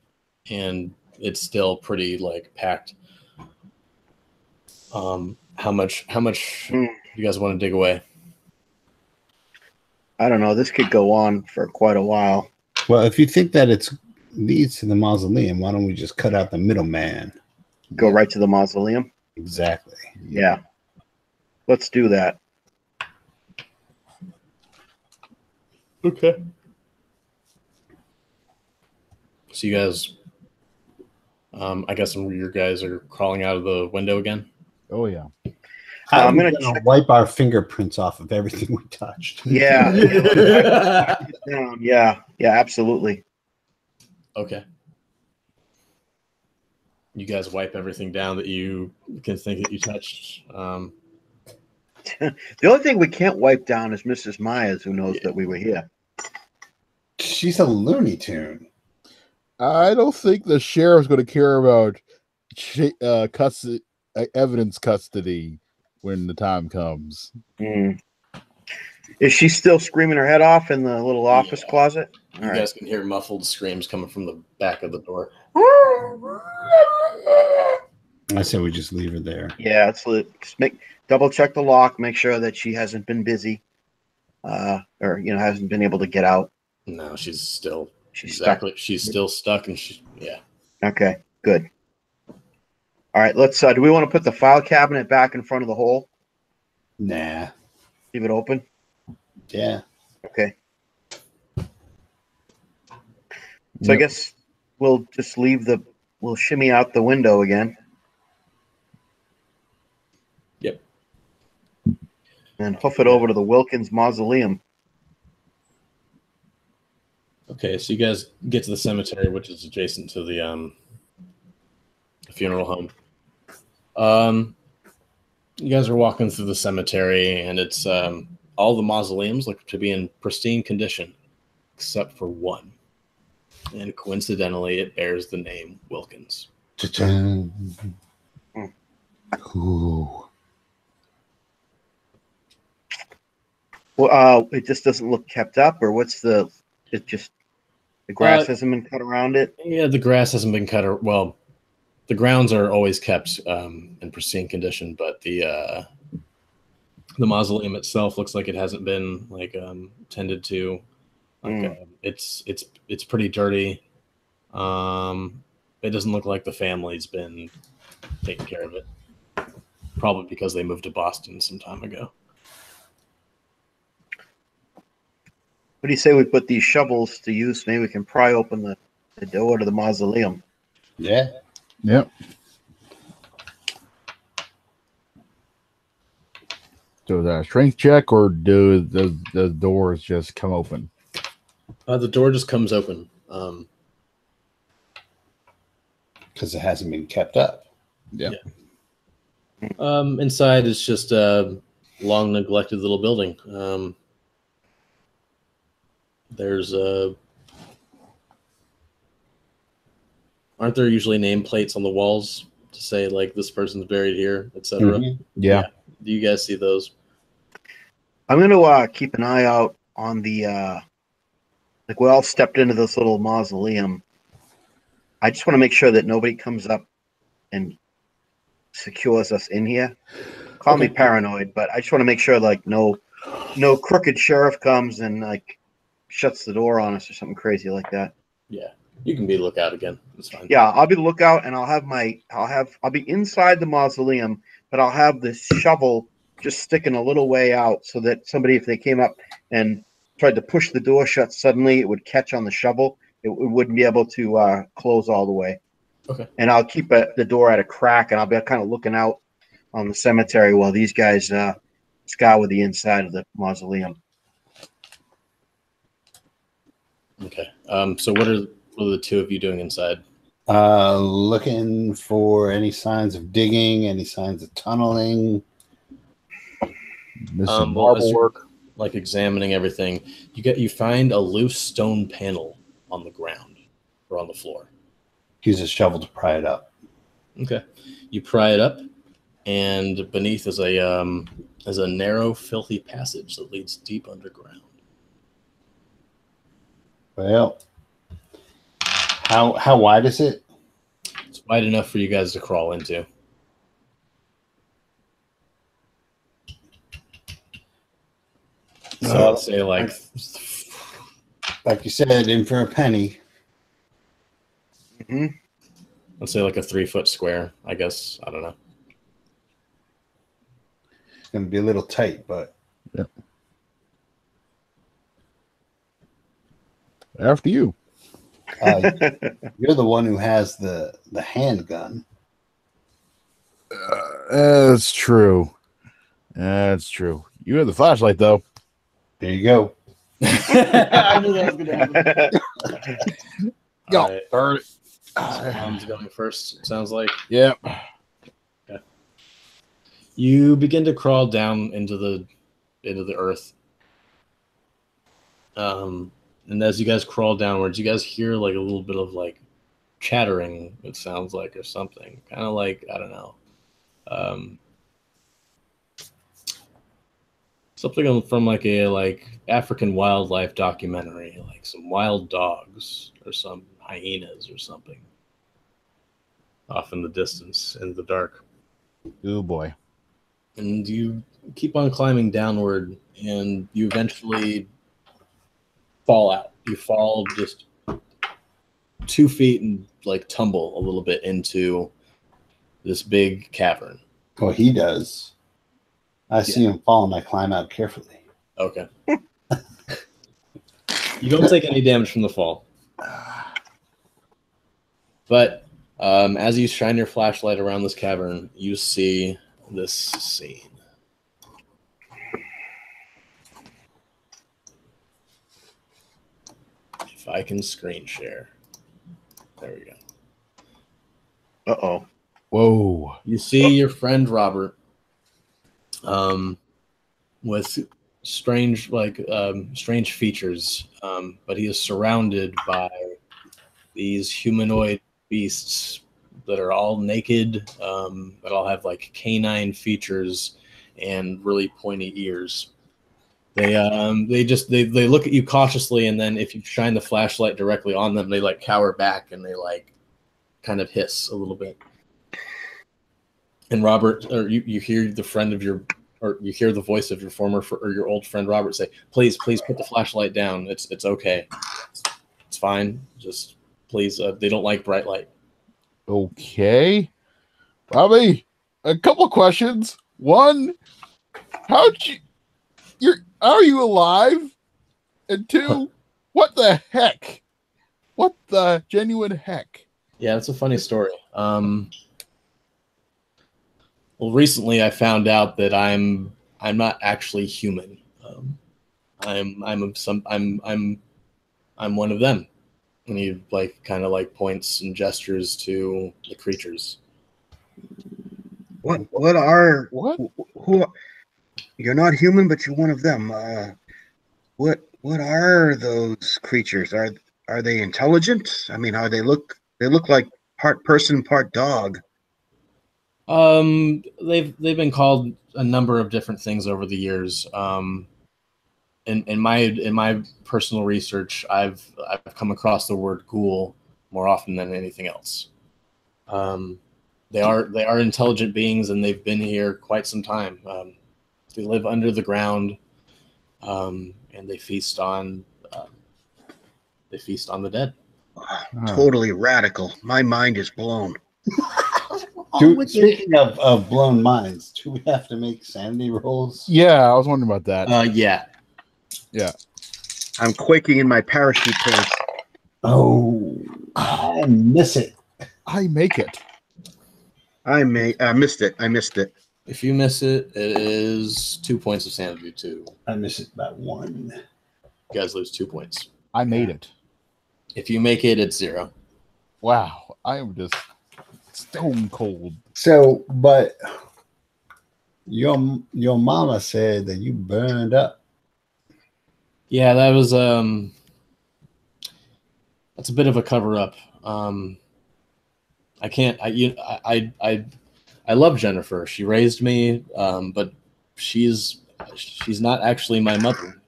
B: and it's still pretty like packed. How much do you guys want to dig away?
E: I don't know. This could go on for quite a while.
A: Well, if you think that it leads to the mausoleum, why don't we just cut out the middleman?
E: Go right to the mausoleum.
A: Exactly.
E: Yeah. Let's do that.
B: Okay. So you guys I guess some of your guys are crawling out of the window again.
C: Oh yeah.
A: I'm
E: I'm
A: going
E: gonna
A: to
E: check.
A: wipe our fingerprints off of everything we touched.
E: Yeah, write it down. Yeah, absolutely.
B: Okay. You guys wipe everything down that you can think that you touched.
E: The only thing we can't wipe down is Mrs. Myers, who knows that we were here.
A: She's a Looney Tune.
C: I don't think the sheriff's going to care about custody, evidence custody when the time comes.
E: Mm. Is she still screaming her head off in the little office closet?
B: You guys can hear muffled screams coming from the back of the door.
A: I say we just leave her there.
E: Yeah, just double check the lock, make sure that she hasn't been busy, or hasn't been able to get out.
B: No, she's still
E: stuck.
B: She's still stuck, and
E: Okay, good. All right, let's. Do we want to put the file cabinet back in front of the hole?
A: Nah.
E: Leave it open.
A: Yeah.
E: Okay. So I guess we'll just we'll shimmy out the window again.
B: Yep.
E: And hoof it over to the Wilkins Mausoleum.
B: Okay, so you guys get to the cemetery, which is adjacent to the funeral home. You guys are walking through the cemetery, and it's all the mausoleums look to be in pristine condition, except for one. And coincidentally, it bears the name Wilkins.
C: Ooh.
E: Well, it just doesn't look kept up, or the grass hasn't been cut around it?
B: Yeah, the grass hasn't been cut. Well, the grounds are always kept in pristine condition, but the mausoleum itself looks like it hasn't been tended to. It's pretty dirty. It doesn't look like the family's been taking care of it. Probably because they moved to Boston some time ago.
E: What do you say we put these shovels to use? Maybe we can pry open the door to the mausoleum.
A: Yeah.
C: Yep. So is that a strength check, or do the doors just come open?
B: The door just comes open.
A: Because it hasn't been kept up.
C: Yeah.
B: Inside is just a long neglected little building. There's aren't there usually nameplates on the walls to say this person's buried here, etc.?
A: Mm-hmm.
C: Yeah.
B: Do you guys see those?
E: I'm going to keep an eye out on the we all stepped into this little mausoleum. I just want to make sure that nobody comes up and secures us in here. Call me paranoid, but I just want to make sure no crooked sheriff comes and shuts the door on us or something crazy like that.
B: Yeah, you can be lookout again. That's fine.
E: Yeah, I'll be the lookout, and I'll be inside the mausoleum, but I'll have this shovel just sticking a little way out so that somebody, if they came up and tried to push the door shut suddenly, it would catch on the shovel. It wouldn't be able to close all the way.
B: Okay.
E: And I'll keep the door at a crack, and I'll be kind of looking out on the cemetery while these guys scour the inside of the mausoleum.
B: Okay. So what are the two of you doing inside?
A: Looking for any signs of digging, any signs of tunneling.
C: Missing marble work.
B: Examining everything, you find a loose stone panel on the ground or on the floor.
A: Use a shovel to pry it up.
B: Okay. You pry it up, and beneath is a narrow, filthy passage that leads deep underground.
A: Well, how wide is it?
B: It's wide enough for you guys to crawl into. So I'd say
A: like you said, in for a penny.
E: Mm-hmm.
B: Let's say a 3-foot square, I guess. I don't know.
A: It's going to be a little tight, but...
C: Yep. After you.
A: You're the one who has the handgun.
C: That's true. That's true. You have the flashlight, though.
A: There you go.
C: I knew that was going to happen. Go.
B: All right.
C: Burn it.
B: So Tom's going first, it sounds like.
C: Yep.
B: Okay. You begin to crawl down into the earth. And as you guys crawl downwards, you guys hear like a little bit of like chattering, it sounds like, or something. Kind of like, I don't know. Something from like a African wildlife documentary, like some wild dogs or some hyenas or something off in the distance in the dark.
C: Oh boy.
B: And you keep on climbing downward, and you eventually fall out. You fall just 2 feet and like tumble a little bit into this big cavern.
A: Well, he does. I see him fall and I climb out carefully.
B: Okay. You don't take any damage from the fall. But as you shine your flashlight around this cavern, you see this scene. If I can screen share. There we go.
D: Uh-oh.
C: Whoa.
B: You see your friend Robert with strange features, but he is surrounded by these humanoid beasts that are all naked, that all have like canine features and really pointy ears. They look at you cautiously, and then if you shine the flashlight directly on them, they like cower back and they like kind of hiss a little bit. And Robert, or you hear the friend of your, or you hear the voice of your or your old friend Robert say, "Please put the flashlight down. It's okay. It's fine. Just please. They don't like bright light."
C: Okay. Bobby, a couple questions. One, are you alive? And two, what the heck? What the genuine heck?
B: Yeah, it's a funny story. Well, recently I found out that I'm not actually human. I'm one of them. And he like kind of like points and gestures to the creatures.
E: What? Who? You're not human, but you're one of them. What are those creatures? Are they intelligent? I mean, they look like part person, part dog.
B: They've been called a number of different things over the years. In my personal research, I've come across the word ghoul more often than anything else. They are intelligent beings, and they've been here quite some time. They live under the ground, and they feast on the dead.
E: Totally radical. My mind is blown.
A: Speaking of blown minds, do we have to make sanity rolls?
C: Yeah, I was wondering about that.
B: Yeah.
E: I'm quaking in my parachute pants.
A: Oh, I miss it.
C: I make it.
E: I missed it.
B: If you miss it, it is 2 points of sanity too.
A: I miss it by 1.
B: You guys lose 2 points.
C: I made it.
B: If you make it, it's 0.
C: Wow, I am just stone cold.
A: So, but your mama said that you burned up.
B: Yeah, that was that's a bit of a cover up. I love Jennifer. She raised me, but she's not actually my mother.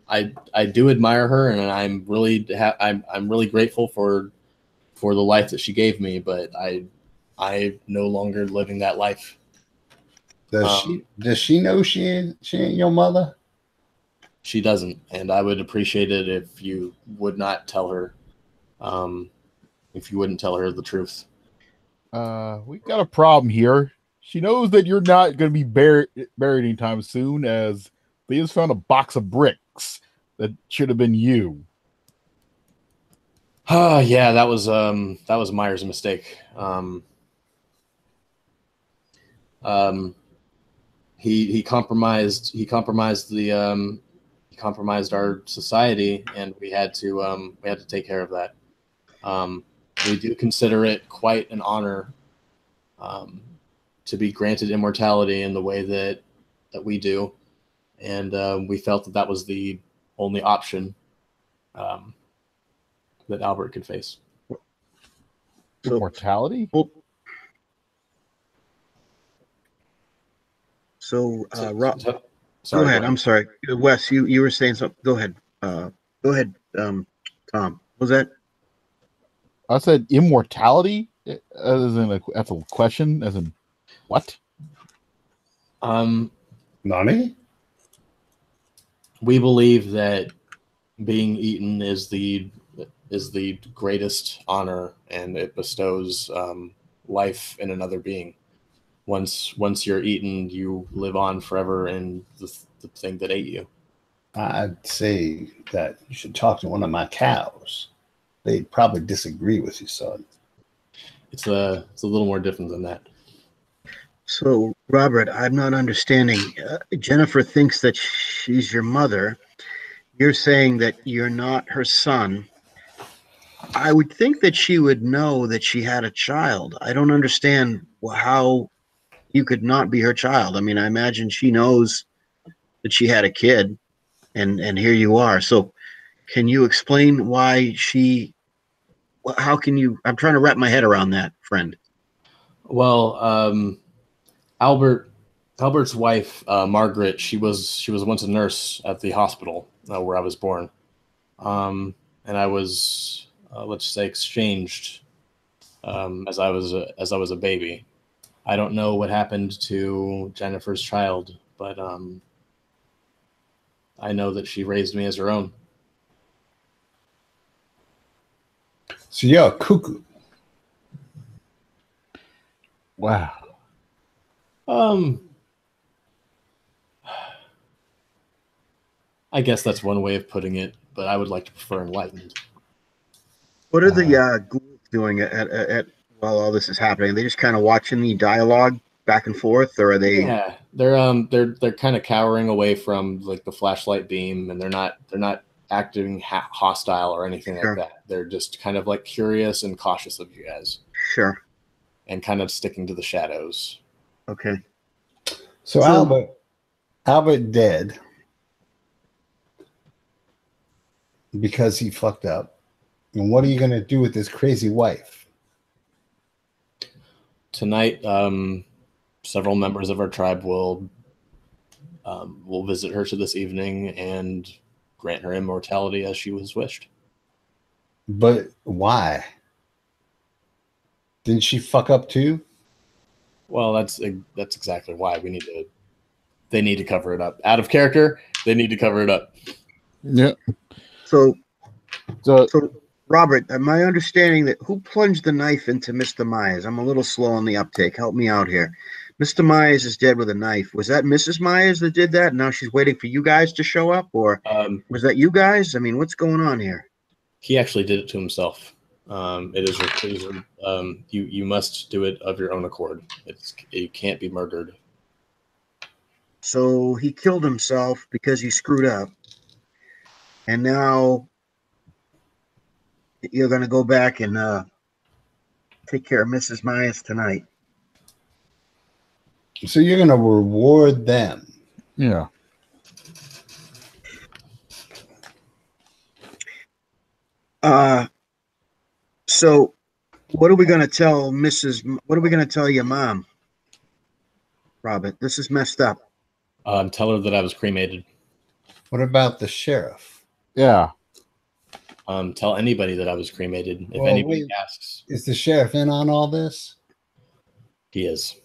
B: I do admire her, and I'm really grateful for the life that she gave me, but I no longer living that life.
A: Does she know she ain't your mother?
B: She doesn't, and I would appreciate it if you would not tell her, if you wouldn't tell her the truth.
C: We got a problem here. She knows that you're not going to be buried anytime soon, as they just found a box of bricks that should have been you.
B: Yeah, that was Myers' mistake. He compromised he compromised our society, and we had to take care of that. We do consider it quite an honor to be granted immortality in the way that we do, and we felt that was the only option that Albert could face.
E: So,
C: Immortality?
E: well,
B: Sorry,
E: go ahead. I'm sorry, Wes. You were saying something. Go ahead. Go ahead, Tom. Was that?
C: I said immortality. As in that's a question. As in what?
A: Nani?
B: We believe that being eaten is the greatest honor, and it bestows life in another being. Once you're eaten, you live on forever in the thing that ate you.
A: I'd say that you should talk to one of my cows. They'd probably disagree with you, son.
B: It's a little more different than that.
E: So, Robert, I'm not understanding. Jennifer thinks that she's your mother. You're saying that you're not her son. I would think that she would know that she had a child. I don't understand how you could not be her child. I mean, I imagine she knows that she had a kid, and here you are. So, can you explain why she? How can you? I'm trying to wrap my head around that, friend.
B: Well, Albert's wife, Margaret, she was once a nurse at the hospital where I was born, and I was let's say exchanged as I was a baby. I don't know what happened to Jennifer's child, but I know that she raised me as her own.
A: So you're a cuckoo.
C: Wow.
B: I guess that's one way of putting it, but I would like to prefer enlightened.
E: What are the ghouls doing at while all this is happening? Are they just kind of watching the dialogue back and forth, or are they?
B: Yeah, they're kind of cowering away from like the flashlight beam, and they're not acting hostile or anything
E: Sure.
B: like that. They're just kind of like curious and cautious of you guys,
E: Sure.
B: and kind of sticking to the shadows.
E: Okay.
A: So Albert dead because he fucked up. And what are you going to do with this crazy wife?
B: Tonight, several members of our tribe will visit her to this evening and grant her immortality as she was wished.
A: But why? Didn't she fuck up too?
B: Well, that's exactly why they need to cover it up. Out of character, they need to cover it up.
C: Yeah.
E: So Robert, am I understanding that who plunged the knife into Mr. Myers? I'm a little slow on the uptake. Help me out here. Mr. Myers is dead with a knife. Was that Mrs. Myers that did that? Now she's waiting for you guys to show up, or was that you guys? I mean, what's going on here?
B: He actually did it to himself. It is you must do it of your own accord. You can't be murdered.
E: So he killed himself because he screwed up, and now you're going to go back and take care of Mrs. Myers tonight.
A: So you're going to reward them.
C: Yeah.
E: So what are we going to tell what are we going to tell your mom, Robert? This is messed up.
B: Tell her that I was cremated.
A: What about the sheriff?
C: Yeah.
B: Tell anybody that I was cremated. If anybody asks.
A: Is the sheriff in on all this?
B: He is.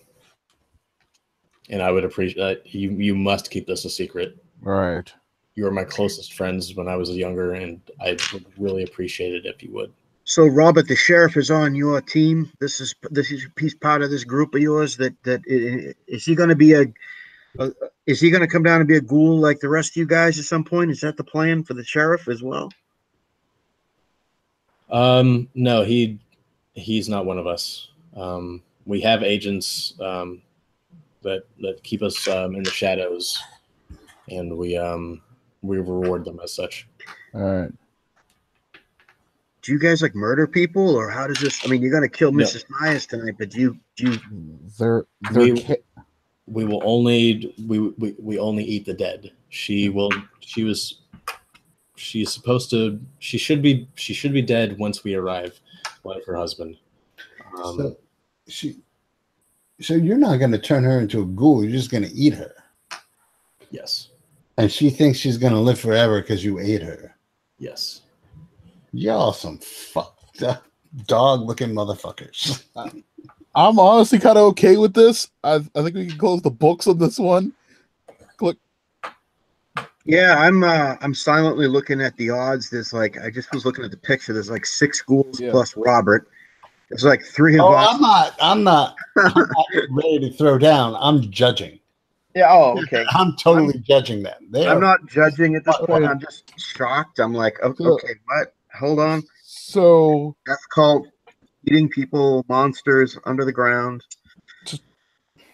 B: And I would appreciate you must keep this a secret.
C: Right.
B: You were my closest friends when I was younger, and I would really appreciate it if you would.
E: So, Robert, the sheriff is on your team. He's part of this group of yours. Is he going to be is he going to come down and be a ghoul like the rest of you guys at some point? Is that the plan for the sheriff as well?
B: No, he's not one of us. We have agents that keep us in the shadows, and we reward them as such.
C: All right.
E: Do you guys like murder people, or how does this? I mean, you're gonna kill
B: No.
E: Mrs. Myers tonight, but do you?
C: They're
B: We will only we only eat the dead. She's supposed to she should be dead once we arrive, like her husband.
A: So you're not going to turn her into a ghoul. You're just going to eat her.
B: Yes.
A: And she thinks she's going to live forever because you ate her.
B: Yes.
A: Y'all some fucked up dog-looking motherfuckers.
C: I'm honestly kind of okay with this. I think we can close the books on this one. Click.
E: Yeah, I'm silently looking at the odds. There's like I just was looking at the picture. There's like 6 ghouls plus Robert. There's like 3 of us.
A: I'm not ready to throw down. I'm judging.
E: Yeah. Oh, okay.
A: I'm totally judging them.
E: I'm not judging at this point. I'm just shocked. I'm like, okay, what? Hold on.
C: So
E: That's called eating people, monsters under the ground.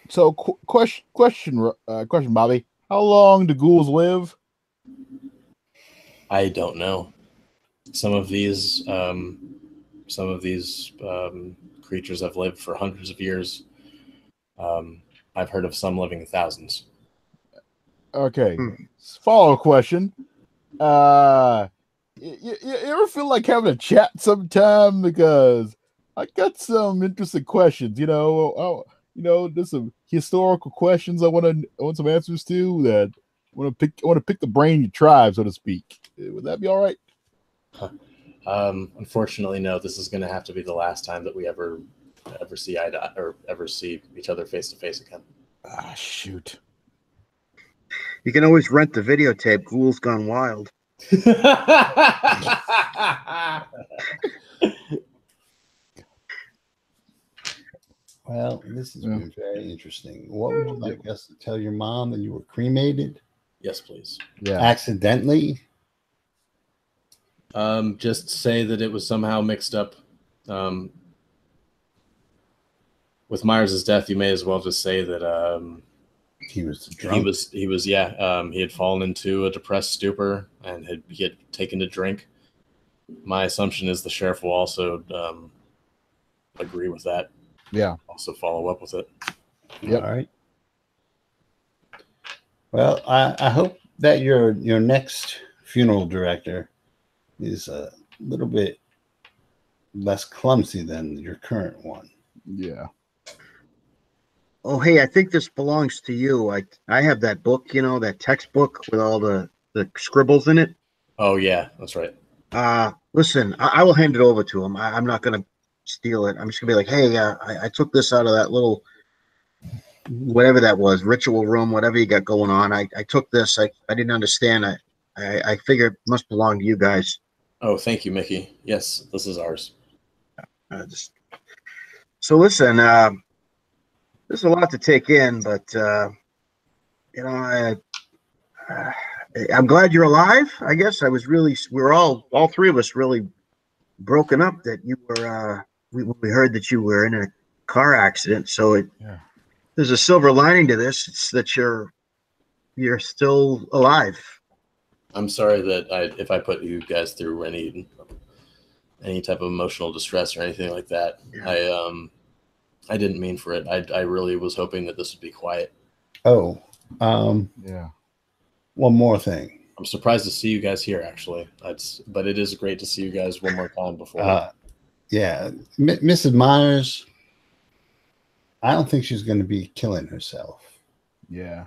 C: So question, Bobby. How long do ghouls live?
B: I don't know. Some of these creatures have lived for hundreds of years. I've heard of some living thousands.
C: Okay. Follow-up question. You ever feel like having a chat sometime? Because I got some interesting questions. There's some historical questions I want some answers to. That I want to pick the brain you tribe, so to speak. Would that be all right?
B: Unfortunately, no. This is going to have to be the last time that we ever see ever see each other face to face again.
C: Ah, shoot.
E: You can always rent the videotape. Ghouls Gone Wild.
A: Well, this has been very interesting. What would you like us to tell your mom that you were cremated?
B: Yes, please.
C: Yeah.
A: Accidentally?
B: Just say that it was somehow mixed up. With Myers' death, you may as well just say that
A: he was drunk.
B: He had fallen into a depressed stupor and he had taken to drink. My assumption is the sheriff will also agree with that.
C: Yeah.
B: Also follow up with it.
C: Yep.
A: All right. Well, I hope that your next funeral director is a little bit less clumsy than your current one.
C: Yeah.
E: Oh, hey, I think this belongs to you. I have that book, that textbook with all the scribbles in it.
B: Oh, yeah, that's right.
E: Listen, I will hand it over to him. I'm not going to steal it. I'm just going to be like, hey, I took this out of that little, whatever that was, ritual room, whatever you got going on. I took this. I didn't understand. I figured it must belong to you guys.
B: Oh, thank you, Mickey. Yes, this is ours.
E: So listen, there's a lot to take in, but I'm glad you're alive. I guess we're all 3 of us really broken up that you were. We heard that you were in a car accident. So there's a silver lining to this. It's that you're still alive.
B: I'm sorry that if I put you guys through any type of emotional distress or anything like that. Yeah. I didn't mean for it. I really was hoping that this would be quiet.
A: Oh,
C: yeah.
A: One more thing.
B: I'm surprised to see you guys here, actually. But it is great to see you guys one more time before.
A: Yeah, Mrs. Myers. I don't think she's going to be killing herself.
C: Yeah.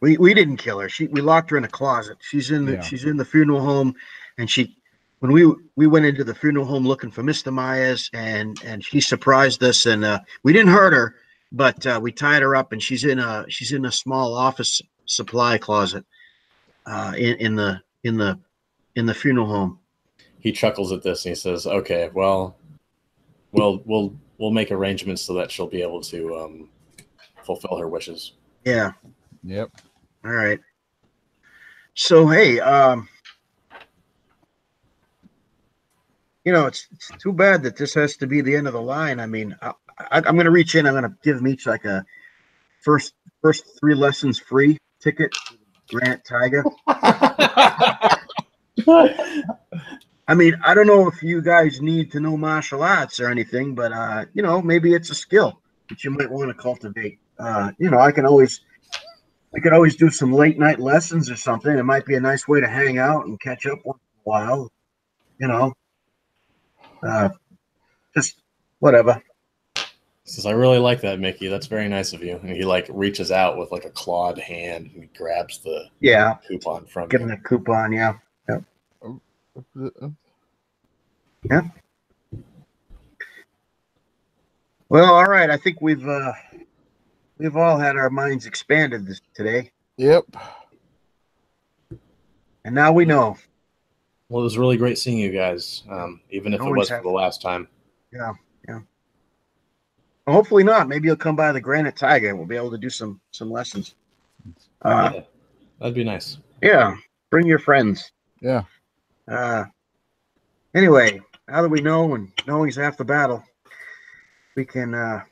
E: We didn't kill her. We locked her in a closet. She's in the funeral home, and when we went into the funeral home looking for Mr. Myers, and she surprised us, and we didn't hurt her, but we tied her up, and she's in a small office supply closet in the funeral home.
B: He chuckles at this and he says, "Okay, well, we'll make arrangements so that she'll be able to fulfill her wishes."
E: Yeah.
C: Yep.
E: All right. So hey, it's too bad that this has to be the end of the line. I mean, I'm going to reach in. I'm going to give them each like a first 3 lessons free ticket to Granite Tiger. I mean, I don't know if you guys need to know martial arts or anything, but maybe it's a skill that you might want to cultivate. I could always do some late night lessons or something. It might be a nice way to hang out and catch up once in a while. Just whatever.
B: Says, I really like that, Mickey. That's very nice of you. And he like reaches out with like a clawed hand and he grabs the coupon from
E: Give
B: you.
E: him a coupon, yeah. Well, all right. I think we've all had our minds expanded today,
C: Yep.
E: and now we know.
B: Well, it was really great seeing you guys, even if it was for the last time.
E: Yeah. Well, hopefully not. Maybe you'll come by the Granite Tiger and we'll be able to do some lessons.
B: Yeah, that'd be nice.
E: Yeah, bring your friends.
C: Yeah.
E: Anyway, now that we know, and knowing's half the battle, we can. I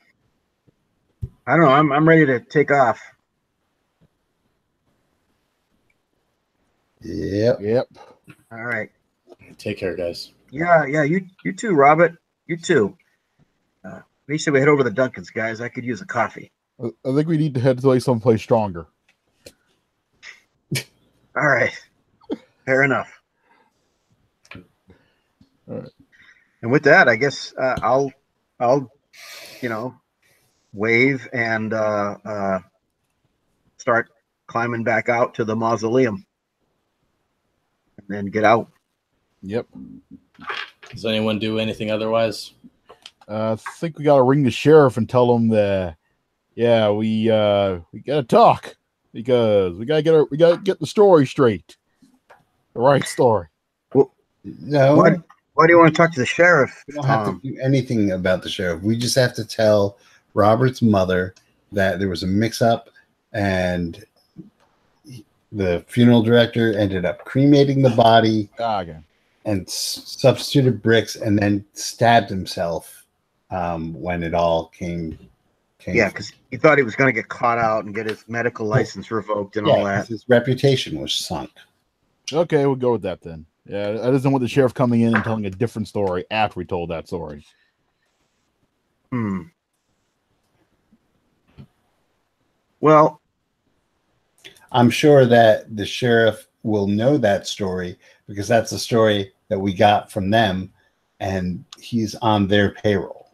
E: don't know. I'm ready to take off.
A: Yep.
E: All right.
B: Take care, guys.
E: Yeah. You too, Robert. You too. We should head over to Duncan's, guys. I could use a coffee.
C: I think we need to head to like someplace stronger.
E: All right. Fair enough.
C: All right.
E: And with that, I guess I'll wave and start climbing back out to the mausoleum and then get out.
C: Yep.
B: Does anyone do anything otherwise?
C: I think we got to ring the sheriff and tell him that, we got to talk because we got to get the story straight. The right story.
E: Well,
A: No,
E: why do you want to talk to the sheriff?
A: we don't have to do anything about the sheriff. We just have to tell Robert's mother that there was a mix-up and the funeral director ended up cremating the body
C: Okay.
A: and substituted bricks and then stabbed himself when it all came.
E: Yeah, because he thought he was going to get caught out and get his medical license revoked and all that.
A: His reputation was sunk.
C: Okay, we'll go with that then. Yeah, I just don't want the sheriff coming in and telling a different story after we told that story.
E: Well,
A: I'm sure that the sheriff will know that story because that's the story that we got from them, and he's on their payroll.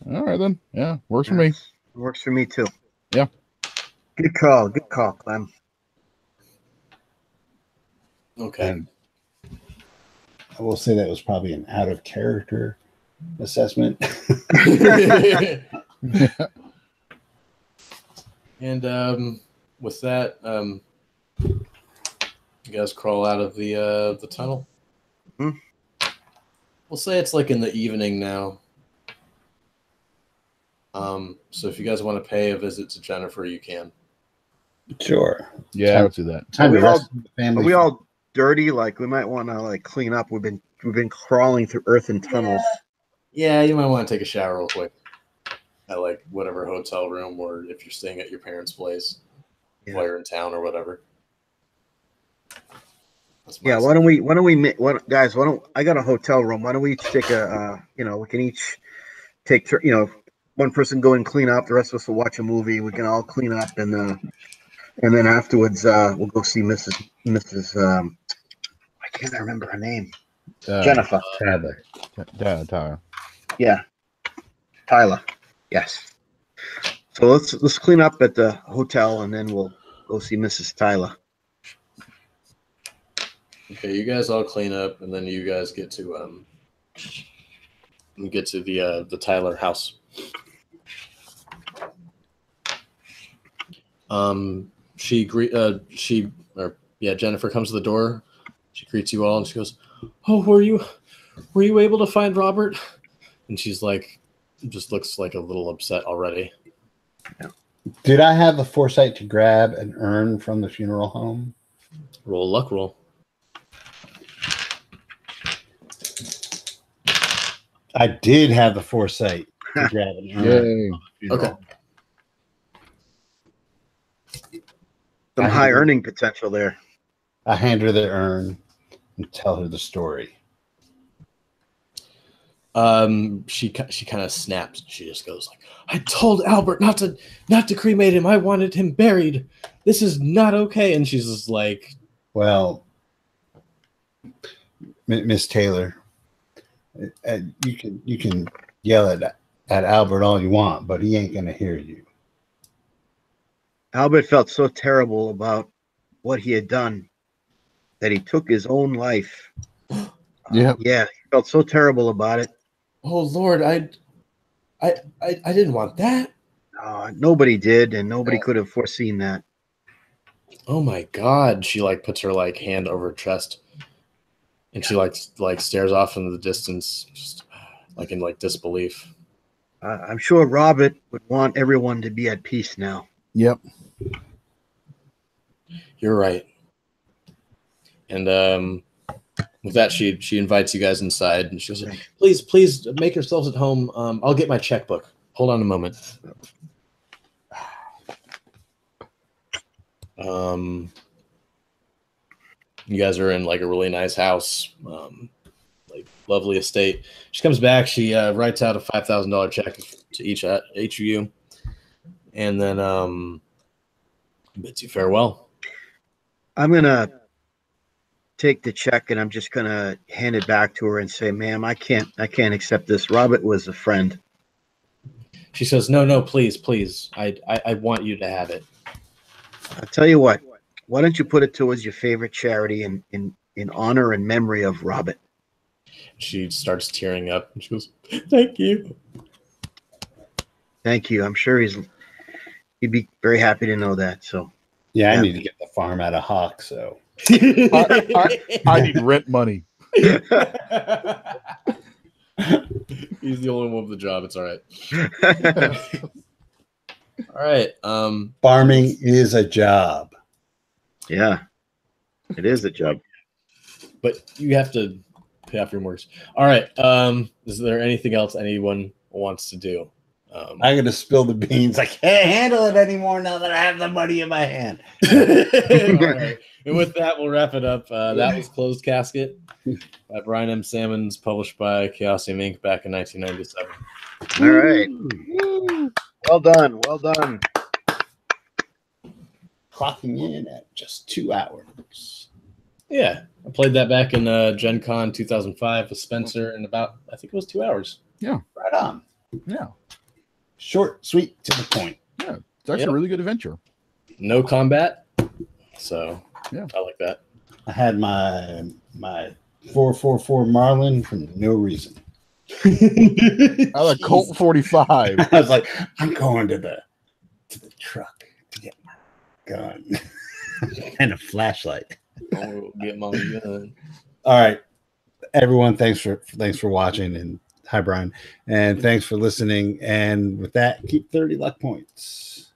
C: All right, then. Yeah, works for me.
E: Works for me, too.
C: Yeah.
E: Good call, Clem.
B: Okay.
A: And I will say that was probably an out of character assessment.
B: And with that, you guys crawl out of the tunnel.
E: Mm-hmm.
B: We'll say it's like in the evening now. So if you guys want to pay a visit to Jennifer, you can.
A: Sure.
C: Yeah, let's do that.
A: Time to
E: Are we all-
A: rest the family.
E: Are we all dirty? Like, we might want to clean up. We've been crawling through earthen tunnels.
B: Yeah, you might want to take a shower real quick at whatever hotel room, or if you're staying at your parents' place while you're in town or whatever.
E: Yeah, guys, I got a hotel room. Why don't we each take we can each take, one person go and clean up. The rest of us will watch a movie. We can all clean up, and then afterwards, we'll go see Mrs. I can't remember her name. Jennifer.
C: Tyler.
E: Yeah, Tyler. Yes. So let's clean up at the hotel, and then we'll go see Mrs. Tyler.
B: Okay, you guys all clean up, and then you guys get to the Tyler house. Jennifer comes to the door. She greets you all, and she goes, "Oh, were you able to find Robert?" And she's like, just looks like a little upset already.
E: Yeah.
A: Did I have the foresight to grab an urn from the funeral home?
B: Roll a luck roll.
A: I did have the foresight to grab an urn.
C: Yay.
B: Okay.
E: Some high earning potential there.
A: I hand her the urn and tell her the story.
B: She kind of snaps. She just goes like, "I told Albert not to cremate him. I wanted him buried. This is not okay." And she's just like,
A: Well, Miss Taylor, you can yell at Albert all you want, but he ain't gonna hear you.
E: Albert felt so terrible about what he had done that he took his own life.
C: Yep.
E: Yeah, he felt so terrible about it.
B: "Oh Lord, I didn't want that."
E: Nobody did, and nobody could have foreseen that.
B: Oh my God. She like puts her like hand over her chest, and she like stares off into the distance, just like in like disbelief.
E: I'm sure Robert would want everyone to be at peace now.
C: Yep.
B: You're right. And with that, she invites you guys inside, and she goes, please make yourselves at home. I'll get my checkbook. Hold on a moment. You guys are in like a really nice house, like lovely estate. She comes back. She writes out a $5,000 check to each of you, and then bids you farewell.
E: I'm gonna take the check and I'm just gonna hand it back to her and say, "Ma'am, I can't accept this. Robert was a friend."
B: She says, "No, please. I want you to have it."
E: I'll tell you what. Why don't you put it towards your favorite charity in honor and memory of Robert?
B: She starts tearing up and she goes, "Thank you."
E: Thank you. I'm sure he'd be very happy to know that. So
A: Yeah, I need to get the farm out of Hawk, so
C: I need rent money.
B: He's the only one with the job. It's all right. All right.
A: farming is a job.
E: yeah, it is a job.
B: But you have to pay off your mortgage. All right. Is there anything else anyone wants to do?
A: I gotta spill the beans. I can't handle it anymore now that I have the money in my hand.
B: All right. And with that, we'll wrap it up. That was Closed Casket by Brian M. Sammons, published by Chaosium Inc. back in 1997.
E: All right. Well done. Well done.
A: Clocking in at just 2 hours.
B: Yeah. I played that back in Gen Con 2005 with Spencer in about, I think it was 2 hours.
C: Yeah.
A: Right on.
C: Yeah.
A: Short, sweet, to the point.
C: Yeah. It's actually a really good adventure.
B: No combat. So,
C: yeah,
B: I like that.
A: I had my 444 Marlin for no reason.
C: I like Colt 45.
A: I was like, I'm going to the truck to get my gun and a flashlight.
B: Oh, get my gun.
A: All right, everyone. Thanks for watching, and hi Brian, and thanks for listening. And with that, keep 30 luck points.